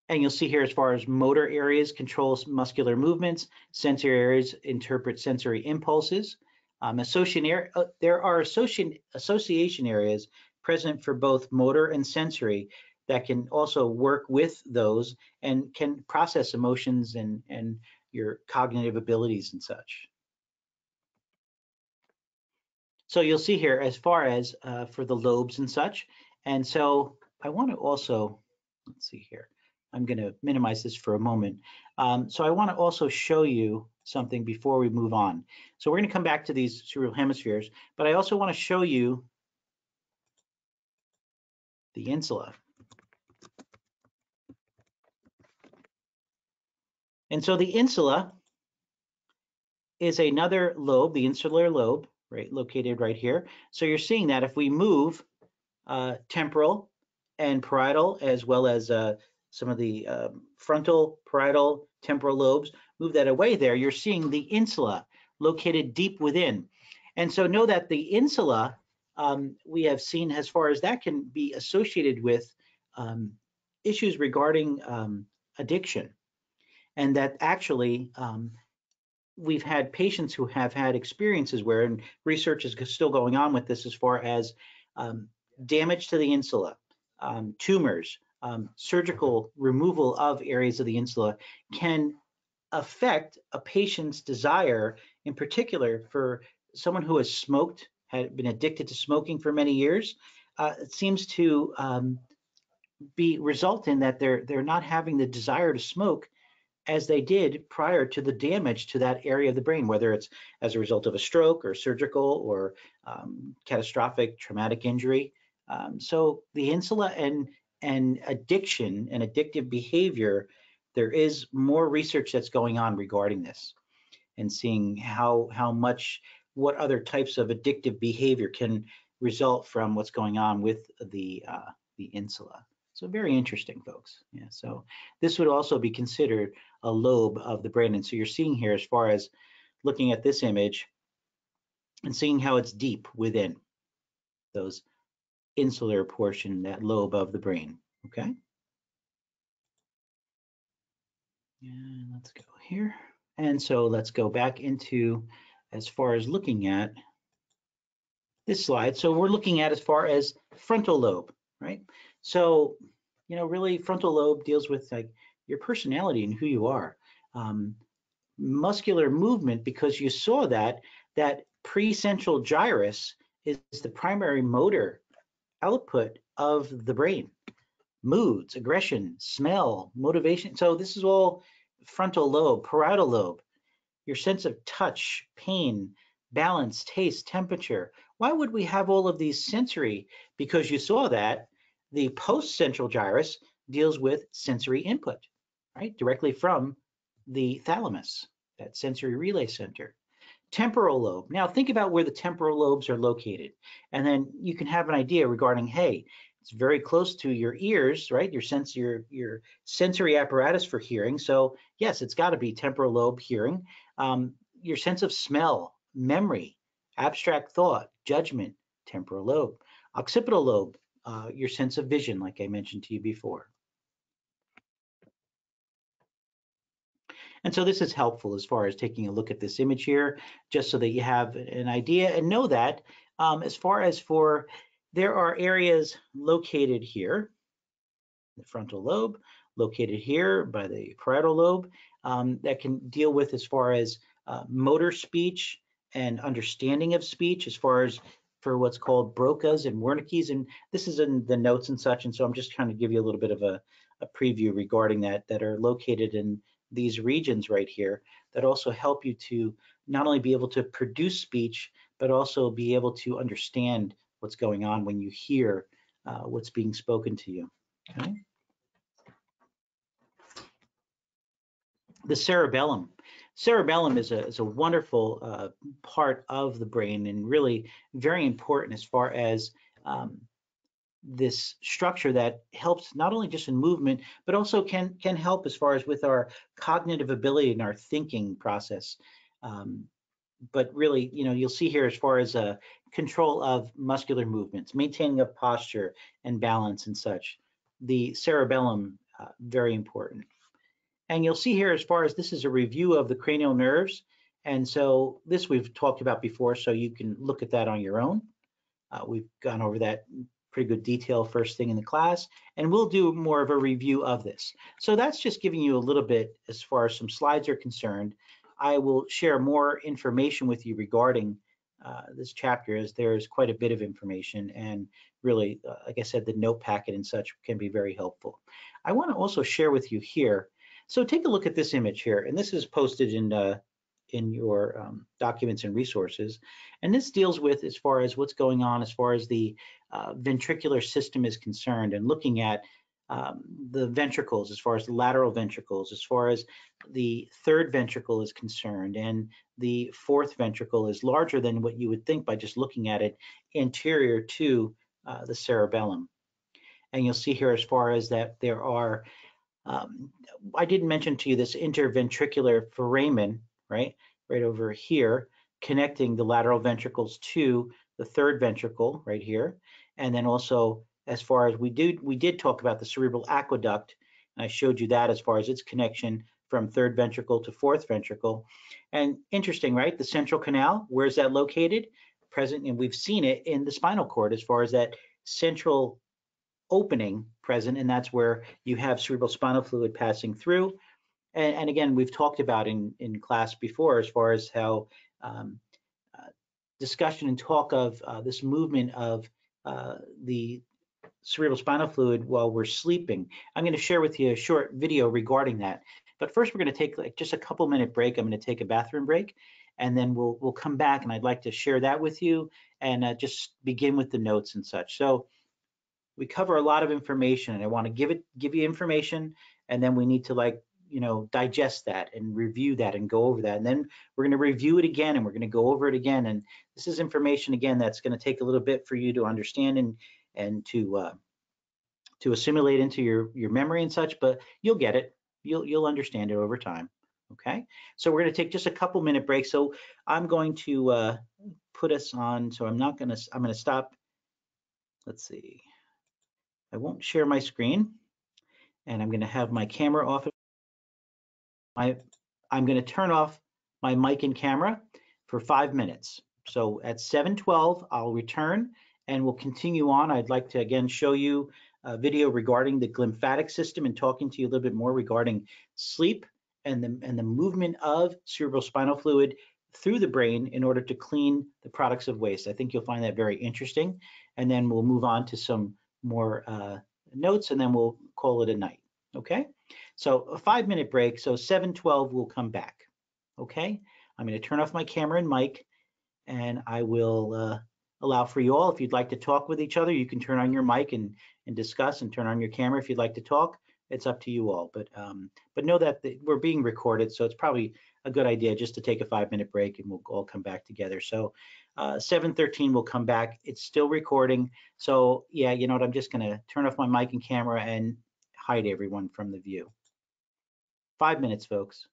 Speaker 2: And you'll see here as far as motor areas controls muscular movements, sensory areas interpret sensory impulses. There are association areas present for both motor and sensory that can also work with those and can process emotions and your cognitive abilities and such. So you'll see here as far as for the lobes and such. And so I want to also, let's see here, I'm going to minimize this for a moment. So I want to also show you something before we move on. So we're going to come back to these cerebral hemispheres, but I also want to show you the insula. And so the insula is another lobe, the insular lobe, right, located right here. So you're seeing that if we move temporal and parietal, as well as some of the frontal, parietal, temporal lobes, move that away there, you're seeing the insula. located deep within. And so know that the insula, we have seen as far as that can be associated with issues regarding addiction. And that actually, we've had patients who have had experiences where, and research is still going on with this as far as damage to the insula, tumors, surgical removal of areas of the insula can affect a patient's desire, in particular for someone who has smoked, had been addicted to smoking for many years. It seems to result in that they're not having the desire to smoke as they did prior to the damage to that area of the brain, whether it's as a result of a stroke or surgical or catastrophic traumatic injury. So the insula and addiction and addictive behavior, there is more research that's going on regarding this and seeing what other types of addictive behavior can result from what's going on with the insula. So very interesting, folks. Yeah, so this would also be considered a lobe of the brain. And so you're seeing here, as far as looking at this image and seeing how it's deep within those insular portion, that lobe of the brain, okay? And let's go here. And so let's go back into, as far as looking at this slide. So we're looking at as far as frontal lobe, right? So, you know, really frontal lobe deals with like your personality and who you are. Muscular movement, because you saw that precentral gyrus is the primary motor output of the brain. Moods, aggression, smell, motivation. So this is all frontal lobe, parietal lobe. Your sense of touch, pain, balance, taste, temperature. Why would we have all of these sensory? Because you saw that the postcentral gyrus deals with sensory input, right? Directly from the thalamus, that sensory relay center. Temporal lobe. Now think about where the temporal lobes are located, and then you can have an idea regarding, hey, it's very close to your ears, right? Your sensory apparatus for hearing. So yes, it's got to be temporal lobe hearing. Your sense of smell, memory, abstract thought, judgment, temporal lobe. Occipital lobe, your sense of vision, like I mentioned to you before. And so this is helpful as far as taking a look at this image here, just so that you have an idea and know that as far as there are areas located here, the frontal lobe, located here by the parietal lobe, that can deal with as far as motor speech and understanding of speech, as far as for what's called Broca's and Wernicke's, and this is in the notes and such, and so I'm just trying to give you a little bit of a preview regarding that are located in these regions right here that also help you to not only be able to produce speech, but also be able to understand what's going on when you hear what's being spoken to you. Okay. The cerebellum. Cerebellum is a wonderful part of the brain and really very important as far as this structure that helps not only just in movement, but also can help as far as with our cognitive ability and our thinking process. But really, you know, you'll see here as far as control of muscular movements, maintaining of posture and balance and such. The cerebellum, very important. And you'll see here as far as this is a review of the cranial nerves. And so this we've talked about before, so you can look at that on your own. We've gone over that in pretty good detail first thing in the class, and we'll do more of a review of this. So that's just giving you a little bit as far as some slides are concerned. I will share more information with you regarding this chapter, as there's quite a bit of information, and really, like I said, the note packet and such can be very helpful. I want to also share with you here. So take a look at this image here, and this is posted in your documents and resources, and this deals with as far as what's going on as far as the ventricular system is concerned, and looking at the ventricles, as far as the lateral ventricles, as far as the third ventricle is concerned, and the fourth ventricle is larger than what you would think by just looking at it anterior to the cerebellum. And you'll see here as far as that there are, I didn't mention to you this interventricular foramen, right? right over here, connecting the lateral ventricles to the third ventricle right here. And then also, as far as we did talk about the cerebral aqueduct, and I showed you that as far as its connection from third ventricle to fourth ventricle. And interesting, right? The central canal, where's that located? Present, and we've seen it in the spinal cord as far as that central opening present, and that's where you have cerebral spinal fluid passing through. And again, we've talked about in class before as far as how discussion and talk of this movement of the cerebral spinal fluid while we're sleeping. I'm going to share with you a short video regarding that. But first, we're going to take like just a couple minute break. I'm going to take a bathroom break, and then we'll come back, and I'd like to share that with you and just begin with the notes and such. So we cover a lot of information, and I want to give you information, and then we need to digest that and review that and go over that. And then we're going to review it again, and we're going to go over it again. And this is information, again, that's going to take a little bit for you to understand and to assimilate into your memory and such, but you'll get it. You'll understand it over time. Okay, so we're going to take just a couple minute break. So I'm going to put us on. So I'm going to stop. Let's see. I won't share my screen, and I'm going to have my camera off. I'm going to turn off my mic and camera for 5 minutes. So at 7:12, I'll return and we'll continue on. I'd like to again show you a video regarding the glymphatic system and talking to you a little bit more regarding sleep and the movement of cerebral spinal fluid through the brain in order to clean the products of waste. I think you'll find that very interesting. And then we'll move on to some more notes, and then we'll call it a night. Okay, so a 5 minute break. So 7:12, we'll come back. Okay, I'm going to turn off my camera and mic, and I will allow for you all. If you'd like to talk with each other, you can turn on your mic and discuss, and turn on your camera if you'd like to talk. It's up to you all, but know that we're being recorded, so it's probably a good idea just to take a 5 minute break, and we'll all come back together. So 7:13, we'll come back. It's still recording, so yeah, you know what? I'm just going to turn off my mic and camera and hide everyone from the view. 5 minutes, folks.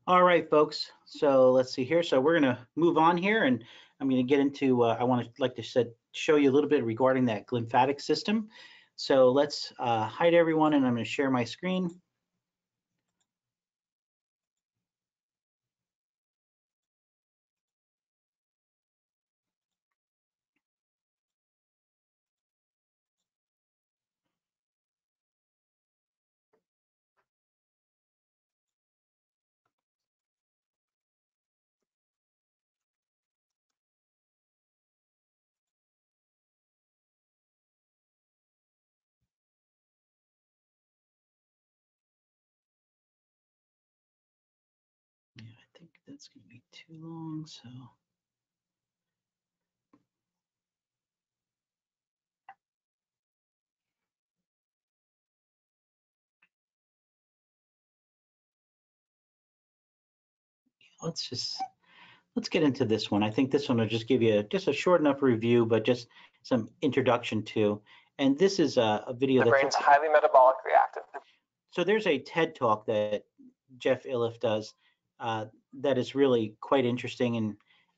Speaker 2: All right, folks. So let's see here. So we're going to move on here, and I'm going to get into. I want to like to show you a little bit regarding that lymphatic system. So let's hide everyone, and I'm going to share my screen. Yeah, I think that's going to be too long. So. Let's get into this one. I think this one will just give you just a short enough review, but just some introduction to. And this is a video
Speaker 13: the brain's highly metabolic reactive.
Speaker 2: So there's a TED talk that Jeff Iliff does that is really quite interesting,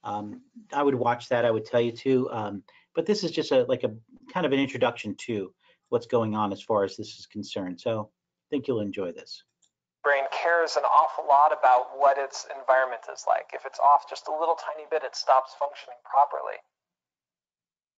Speaker 2: and I would watch that. I would tell you to. But this is just like a kind of an introduction to what's going on as far as this is concerned. So I think you'll enjoy this.
Speaker 13: Brain cares an awful lot about what its environment is like. If it's off just a little tiny bit, it stops functioning properly.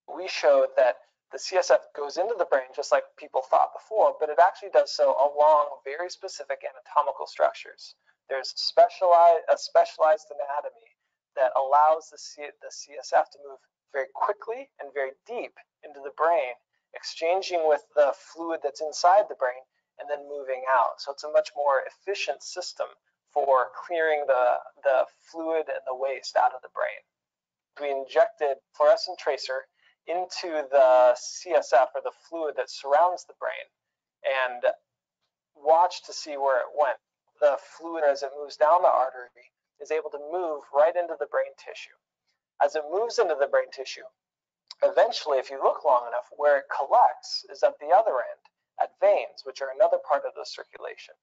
Speaker 13: We showed that the CSF goes into the brain just like people thought before, but it actually does so along very specific anatomical structures. There's a specialized anatomy that allows the CSF to move very quickly and very deep into the brain, exchanging with the fluid that's inside the brain and then moving out. So it's a much more efficient system for clearing the fluid and the waste out of the brain. We injected fluorescent tracer into the CSF, or the fluid that surrounds the brain, and watched to see where it went. The fluid, as it moves down the artery, is able to move right into the brain tissue. As it moves into the brain tissue, eventually, if you look long enough, where it collects is at the other end, at veins, which are another part of the circulation.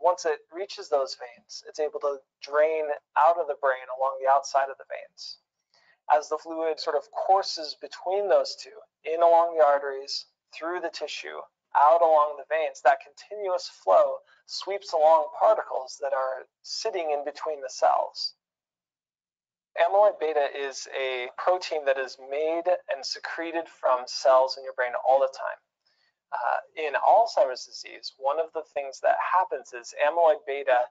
Speaker 13: Once it reaches those veins, it's able to drain out of the brain along the outside of the veins. As the fluid sort of courses between those two, in along the arteries, through the tissue, out along the veins, that continuous flow sweeps along particles that are sitting in between the cells. Amyloid beta is a protein that is made and secreted from cells in your brain all the time. In Alzheimer's disease, one of the things that happens is amyloid beta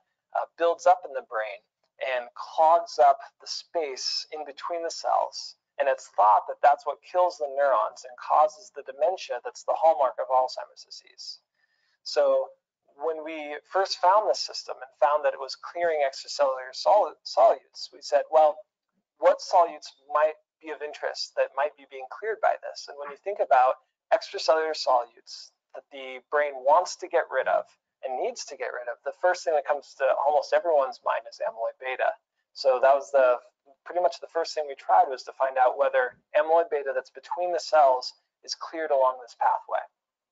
Speaker 13: builds up in the brain and clogs up the space in between the cells. And it's thought that that's what kills the neurons and causes the dementia that's the hallmark of Alzheimer's disease. So when we first found this system and found that it was clearing extracellular solutes, we said, well, what solutes might be of interest that might be being cleared by this? And when you think about extracellular solutes that the brain wants to get rid of and needs to get rid of, the first thing that comes to almost everyone's mind is amyloid beta. So that was pretty much the first thing we tried, was to find out whether amyloid beta that's between the cells is cleared along this pathway.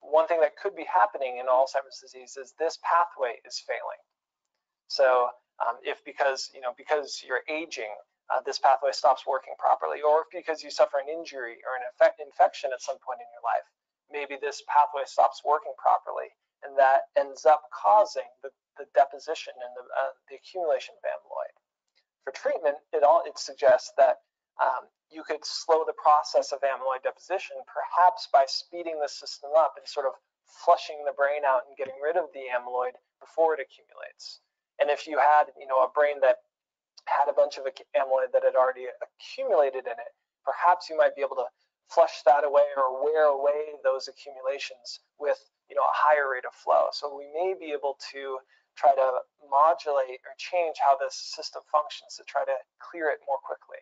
Speaker 13: One thing that could be happening in Alzheimer's disease is this pathway is failing. So if because you're aging, this pathway stops working properly, or because you suffer an injury or an infection at some point in your life, maybe this pathway stops working properly, and that ends up causing the deposition and the accumulation of amyloid. For treatment, it suggests that you could slow the process of amyloid deposition, perhaps by speeding the system up and sort of flushing the brain out and getting rid of the amyloid before it accumulates. And if you had, a brain that had a bunch of amyloid that had already accumulated in it, perhaps you might be able to flush that away or wear away those accumulations with a higher rate of flow. So we may be able to try to modulate or change how this system functions to try to clear it more quickly.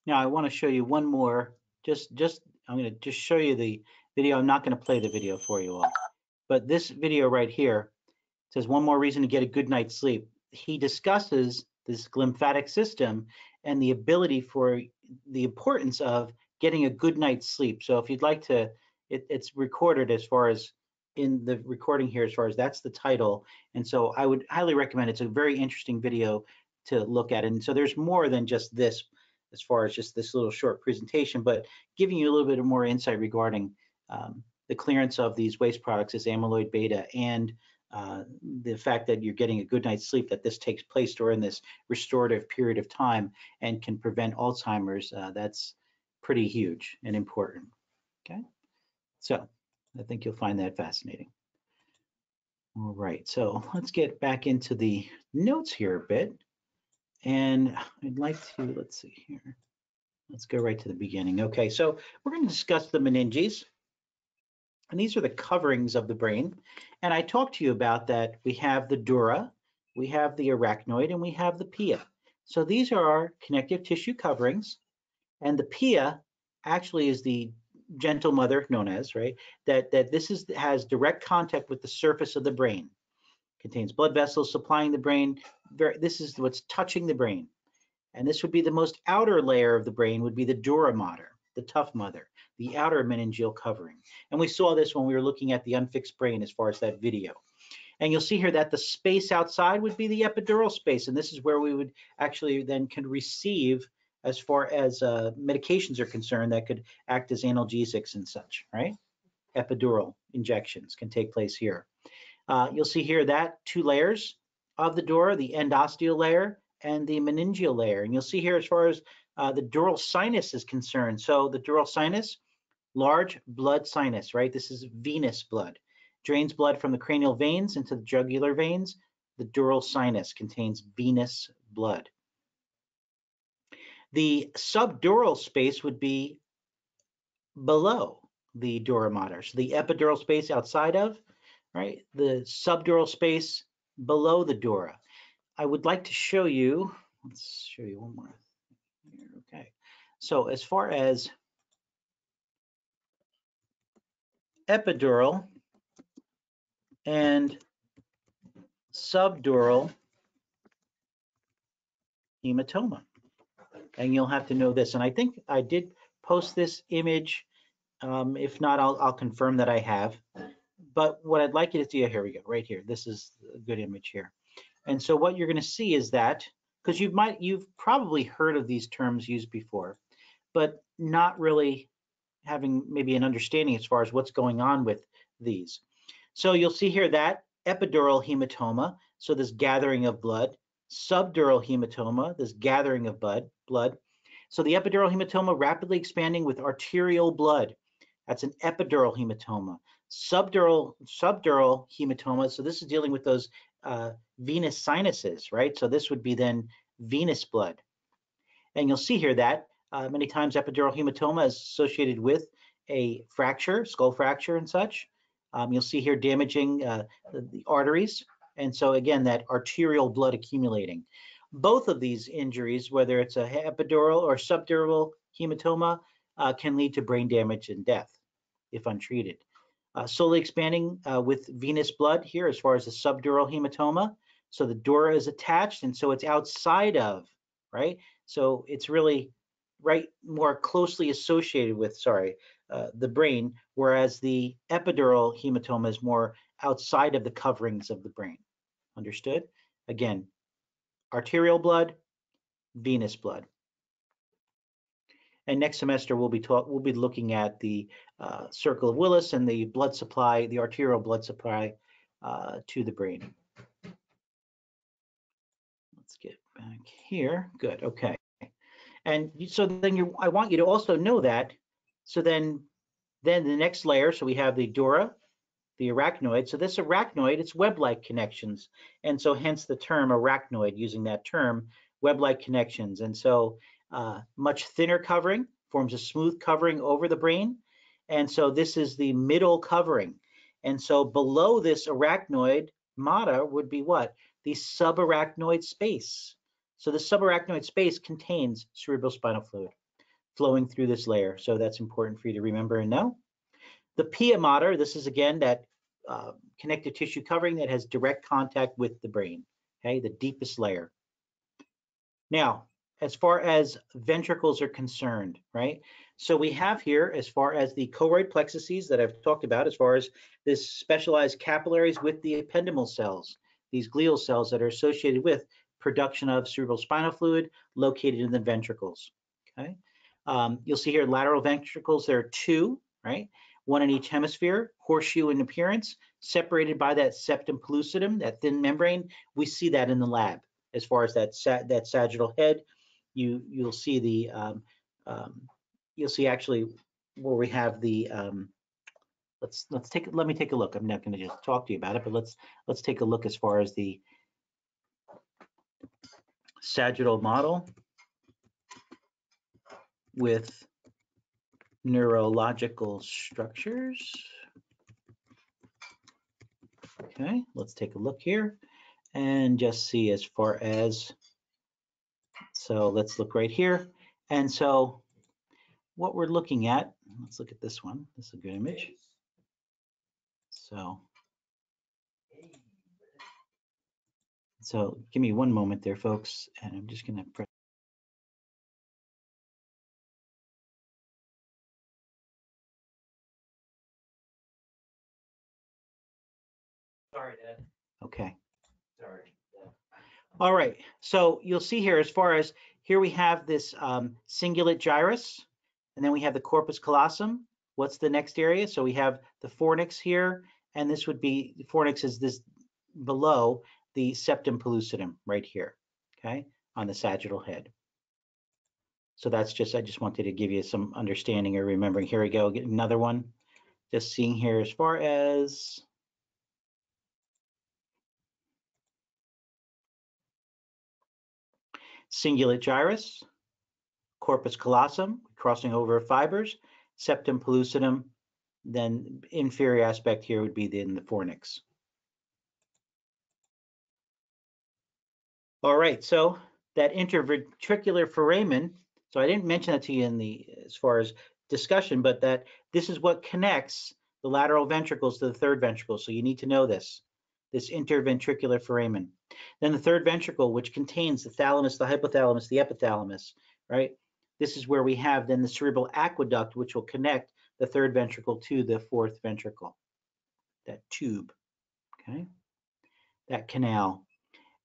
Speaker 2: Now I want to show you one more. I'm going to just show you the video. I'm not going to play the video for you all, but this video right here says one more reason to get a good night's sleep. He discusses this lymphatic system and the ability for the importance of getting a good night's sleep. So if you'd like to, it's recorded as far as in the recording here as far as that's the title. And so I would highly recommend, it's a very interesting video to look at. And so there's more than just this as far as just this little short presentation, but giving you a little bit of more insight regarding the clearance of these waste products as amyloid beta and the fact that you're getting a good night's sleep, that this takes place during this restorative period of time and can prevent Alzheimer's. That's pretty huge and important. Okay, so I think you'll find that fascinating. All right, so let's get back into the notes here a bit. And I'd like to, let's see here. Let's go right to the beginning. Okay, so we're going to discuss the meninges. And these are the coverings of the brain. And I talked to you about that. We have the dura, we have the arachnoid, and we have the pia. So these are our connective tissue coverings. And the pia actually is the gentle mother, known as, right? That this has direct contact with the surface of the brain. Contains blood vessels supplying the brain. This is what's touching the brain. And this would be the most outer layer of the brain, would be the dura mater, the tough mother, the outer meningeal covering. And we saw this when we were looking at the unfixed brain as far as that video. And you'll see here that the space outside would be the epidural space. And this is where we would actually then can receive, as far as medications are concerned, that could act as analgesics and such, right? Epidural injections can take place here. You'll see here that two layers of the dura, the endosteal layer and the meningeal layer. And you'll see here as far as the dural sinus is concerned. So the dural sinus, large blood sinus, right? This is venous blood. Drains blood from the cranial veins into the jugular veins. The dural sinus contains venous blood. The subdural space would be below the dura mater. So the epidural space outside of, right? The subdural space below the dura. I would like to show you, let's show you one more here. Okay. So as far as epidural and subdural hematoma. And you'll have to know this. And I think I did post this image. If not, I'll confirm that I have. But what I'd like you to see, here we go, right here. This is a good image here. And so what you're going to see is that, because you've probably heard of these terms used before, but not really having maybe an understanding as far as what's going on with these. So you'll see here that epidural hematoma, so this gathering of blood, subdural hematoma, this gathering of blood. So the epidural hematoma rapidly expanding with arterial blood. That's an epidural hematoma. Subdural hematoma, so this is dealing with those venous sinuses, right? So this would be then venous blood. And you'll see here that many times epidural hematoma is associated with a fracture, skull fracture and such. You'll see here damaging the arteries. And so again, that arterial blood accumulating. Both of these injuries, whether it's a epidural or subdural hematoma, can lead to brain damage and death if untreated. Slowly expanding with venous blood here as far as the subdural hematoma. So the dura is attached, and so it's outside of, right? So it's really more closely associated with, the brain, whereas the epidural hematoma is more outside of the coverings of the brain. Understood? Again, arterial blood, venous blood. And next semester we'll be looking at the circle of Willis and the blood supply, the arterial blood supply to the brain. Let's get back here. Good. Okay. And so then I want you to also know that. So then the next layer. So we have the dura, the arachnoid. So this arachnoid, it's web-like connections, and so hence the term arachnoid. Using that term, web-like connections, and so much thinner covering, forms a smooth covering over the brain. And so this is the middle covering. And so below this arachnoid mater would be what? The subarachnoid space. So the subarachnoid space contains cerebrospinal fluid flowing through this layer. So that's important for you to remember and know. The pia mater, this is again that connective tissue covering that has direct contact with the brain, okay, the deepest layer. Now, as far as ventricles are concerned, right? So we have here, as far as the choroid plexuses that I've talked about, as far as this specialized capillaries with the ependymal cells, these glial cells that are associated with production of cerebral spinal fluid located in the ventricles. Okay, you'll see here lateral ventricles. There are two, right? One in each hemisphere, horseshoe in appearance, separated by that septum pellucidum, that thin membrane. We see that in the lab. As far as that sagittal head, you'll see the you'll see actually where we have the let me take a look. I'm not going to just talk to you about it, but let's take a look as far as the sagittal model with neurological structures. Okay, let's take a look here and just see as far as, so let's look right here. And so what we're looking at, let's look at this one. This is a good image. So give me one moment there, folks, and I'm just going to press. Sorry, Dad. Okay. Sorry. All right. So you'll see here, as far as here we have this cingulate gyrus, and then we have the corpus callosum. What's the next area? So we have the fornix here, and this would be, the fornix is this below the septum pellucidum right here, okay, on the sagittal head. So that's just, I just wanted to give you some understanding or remembering. Here we go, get another one. Just seeing here as far as cingulate gyrus, corpus callosum, crossing over fibers, septum pellucidum, then inferior aspect here would be then the fornix. All right, so that interventricular foramen, so I didn't mention that to you in the, as far as discussion, but that this is what connects the lateral ventricles to the third ventricle. So you need to know this interventricular foramen. Then the third ventricle, which contains the thalamus, the hypothalamus, the epithalamus, right? This is where we have then the cerebral aqueduct, which will connect the third ventricle to the fourth ventricle, that tube, okay? That canal.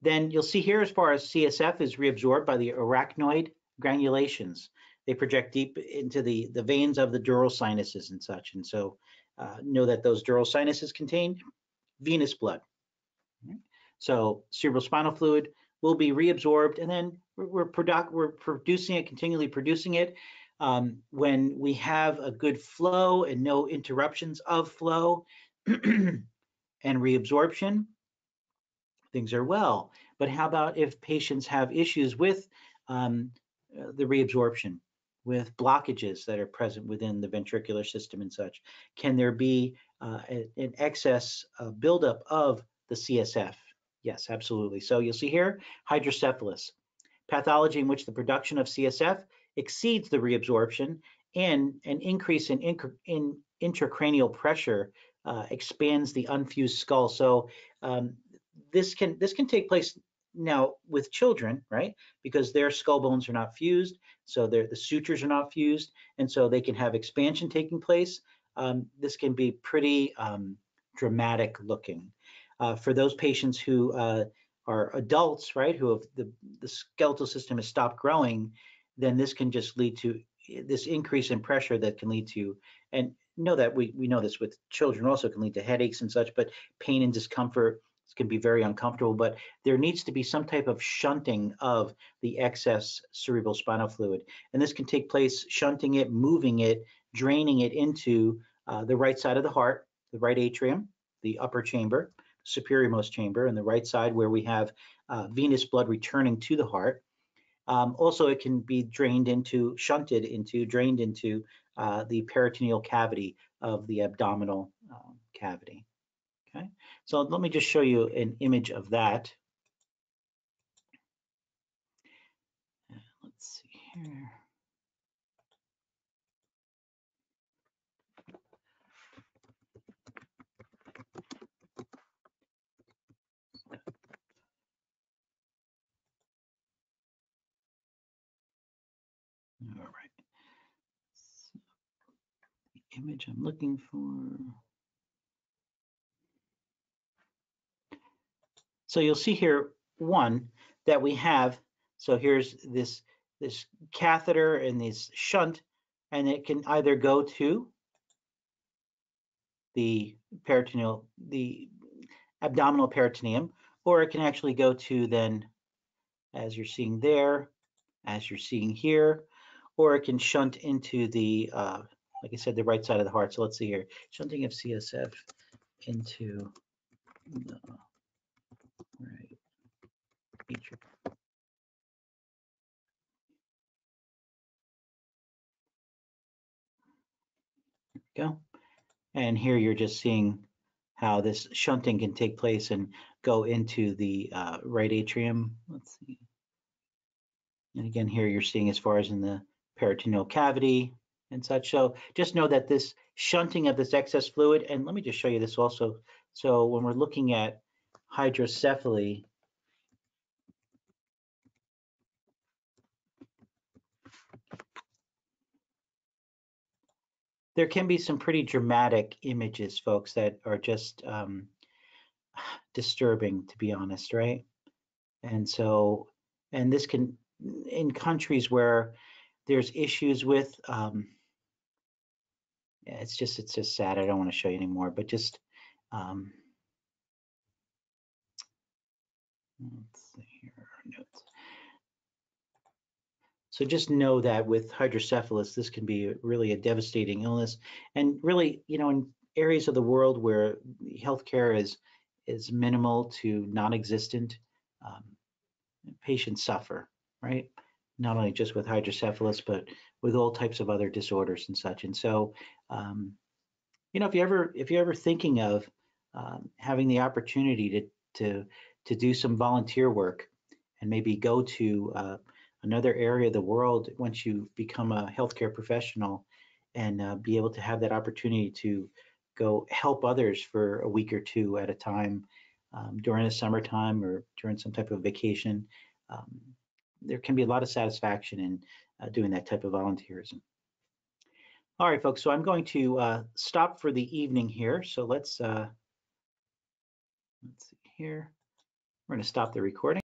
Speaker 2: Then you'll see here, as far as CSF is reabsorbed by the arachnoid granulations. They project deep into the veins of the dural sinuses and such. And so know that those dural sinuses contain venous blood. So cerebral spinal fluid will be reabsorbed, and then we're producing it, continually producing it. When we have a good flow and no interruptions of flow and reabsorption, things are well. But how about if patients have issues with the reabsorption, with blockages that are present within the ventricular system and such? Can there be an excess buildup of the CSF? Yes, absolutely. So you'll see here, hydrocephalus, pathology in which the production of CSF exceeds the reabsorption, and an increase in intracranial pressure expands the unfused skull. So this can take place now with children, right? Because their skull bones are not fused, so the sutures are not fused, and so they can have expansion taking place. This can be pretty dramatic looking. For those patients who are adults, right, who have the skeletal system has stopped growing, then this can just lead to this increase in pressure that can lead to, and know that we know this with children also, can lead to headaches and such, but pain and discomfort can be very uncomfortable. But there needs to be some type of shunting of the excess cerebral spinal fluid. And this can take place, shunting it, moving it, draining it into the right side of the heart, the right atrium, the upper chamber, superiormost chamber, and the right side where we have venous blood returning to the heart. Also, it can be drained into the peritoneal cavity of the abdominal cavity. Okay, so let me just show you an image of that. Let's see here. All right. image I'm looking for. So you'll see here one that we have. So here's this catheter and this shunt, and it can either go to the peritoneal, the abdominal peritoneum, or it can actually go to then, as you're seeing there, as you're seeing here, or it can shunt into the, like I said, the right side of the heart. So let's see here, shunting of CSF into the right atrium. Go. And here you're just seeing how this shunting can take place and go into the right atrium. Let's see. And again, here you're seeing as far as in the peritoneal cavity and such. So just know that this shunting of this excess fluid, and let me just show you this also. So when we're looking at hydrocephaly, there can be some pretty dramatic images, folks, that are just disturbing, to be honest, right? And so, and this can, in countries where there's issues with, yeah, it's just sad. I don't want to show you anymore, but just, let's see here, notes. So just know that with hydrocephalus, this can be really a devastating illness, and really, you know, in areas of the world where healthcare is minimal to non-existent, patients suffer, right? Not only just with hydrocephalus, but with all types of other disorders and such. And so, you know, if you're ever thinking of having the opportunity to do some volunteer work and maybe go to another area of the world once you become a healthcare professional, and be able to have that opportunity to go help others for a week or two at a time during the summertime or during some type of vacation, there can be a lot of satisfaction in doing that type of volunteerism. All right, folks, so I'm going to stop for the evening here. So let's see here. We're going to stop the recording.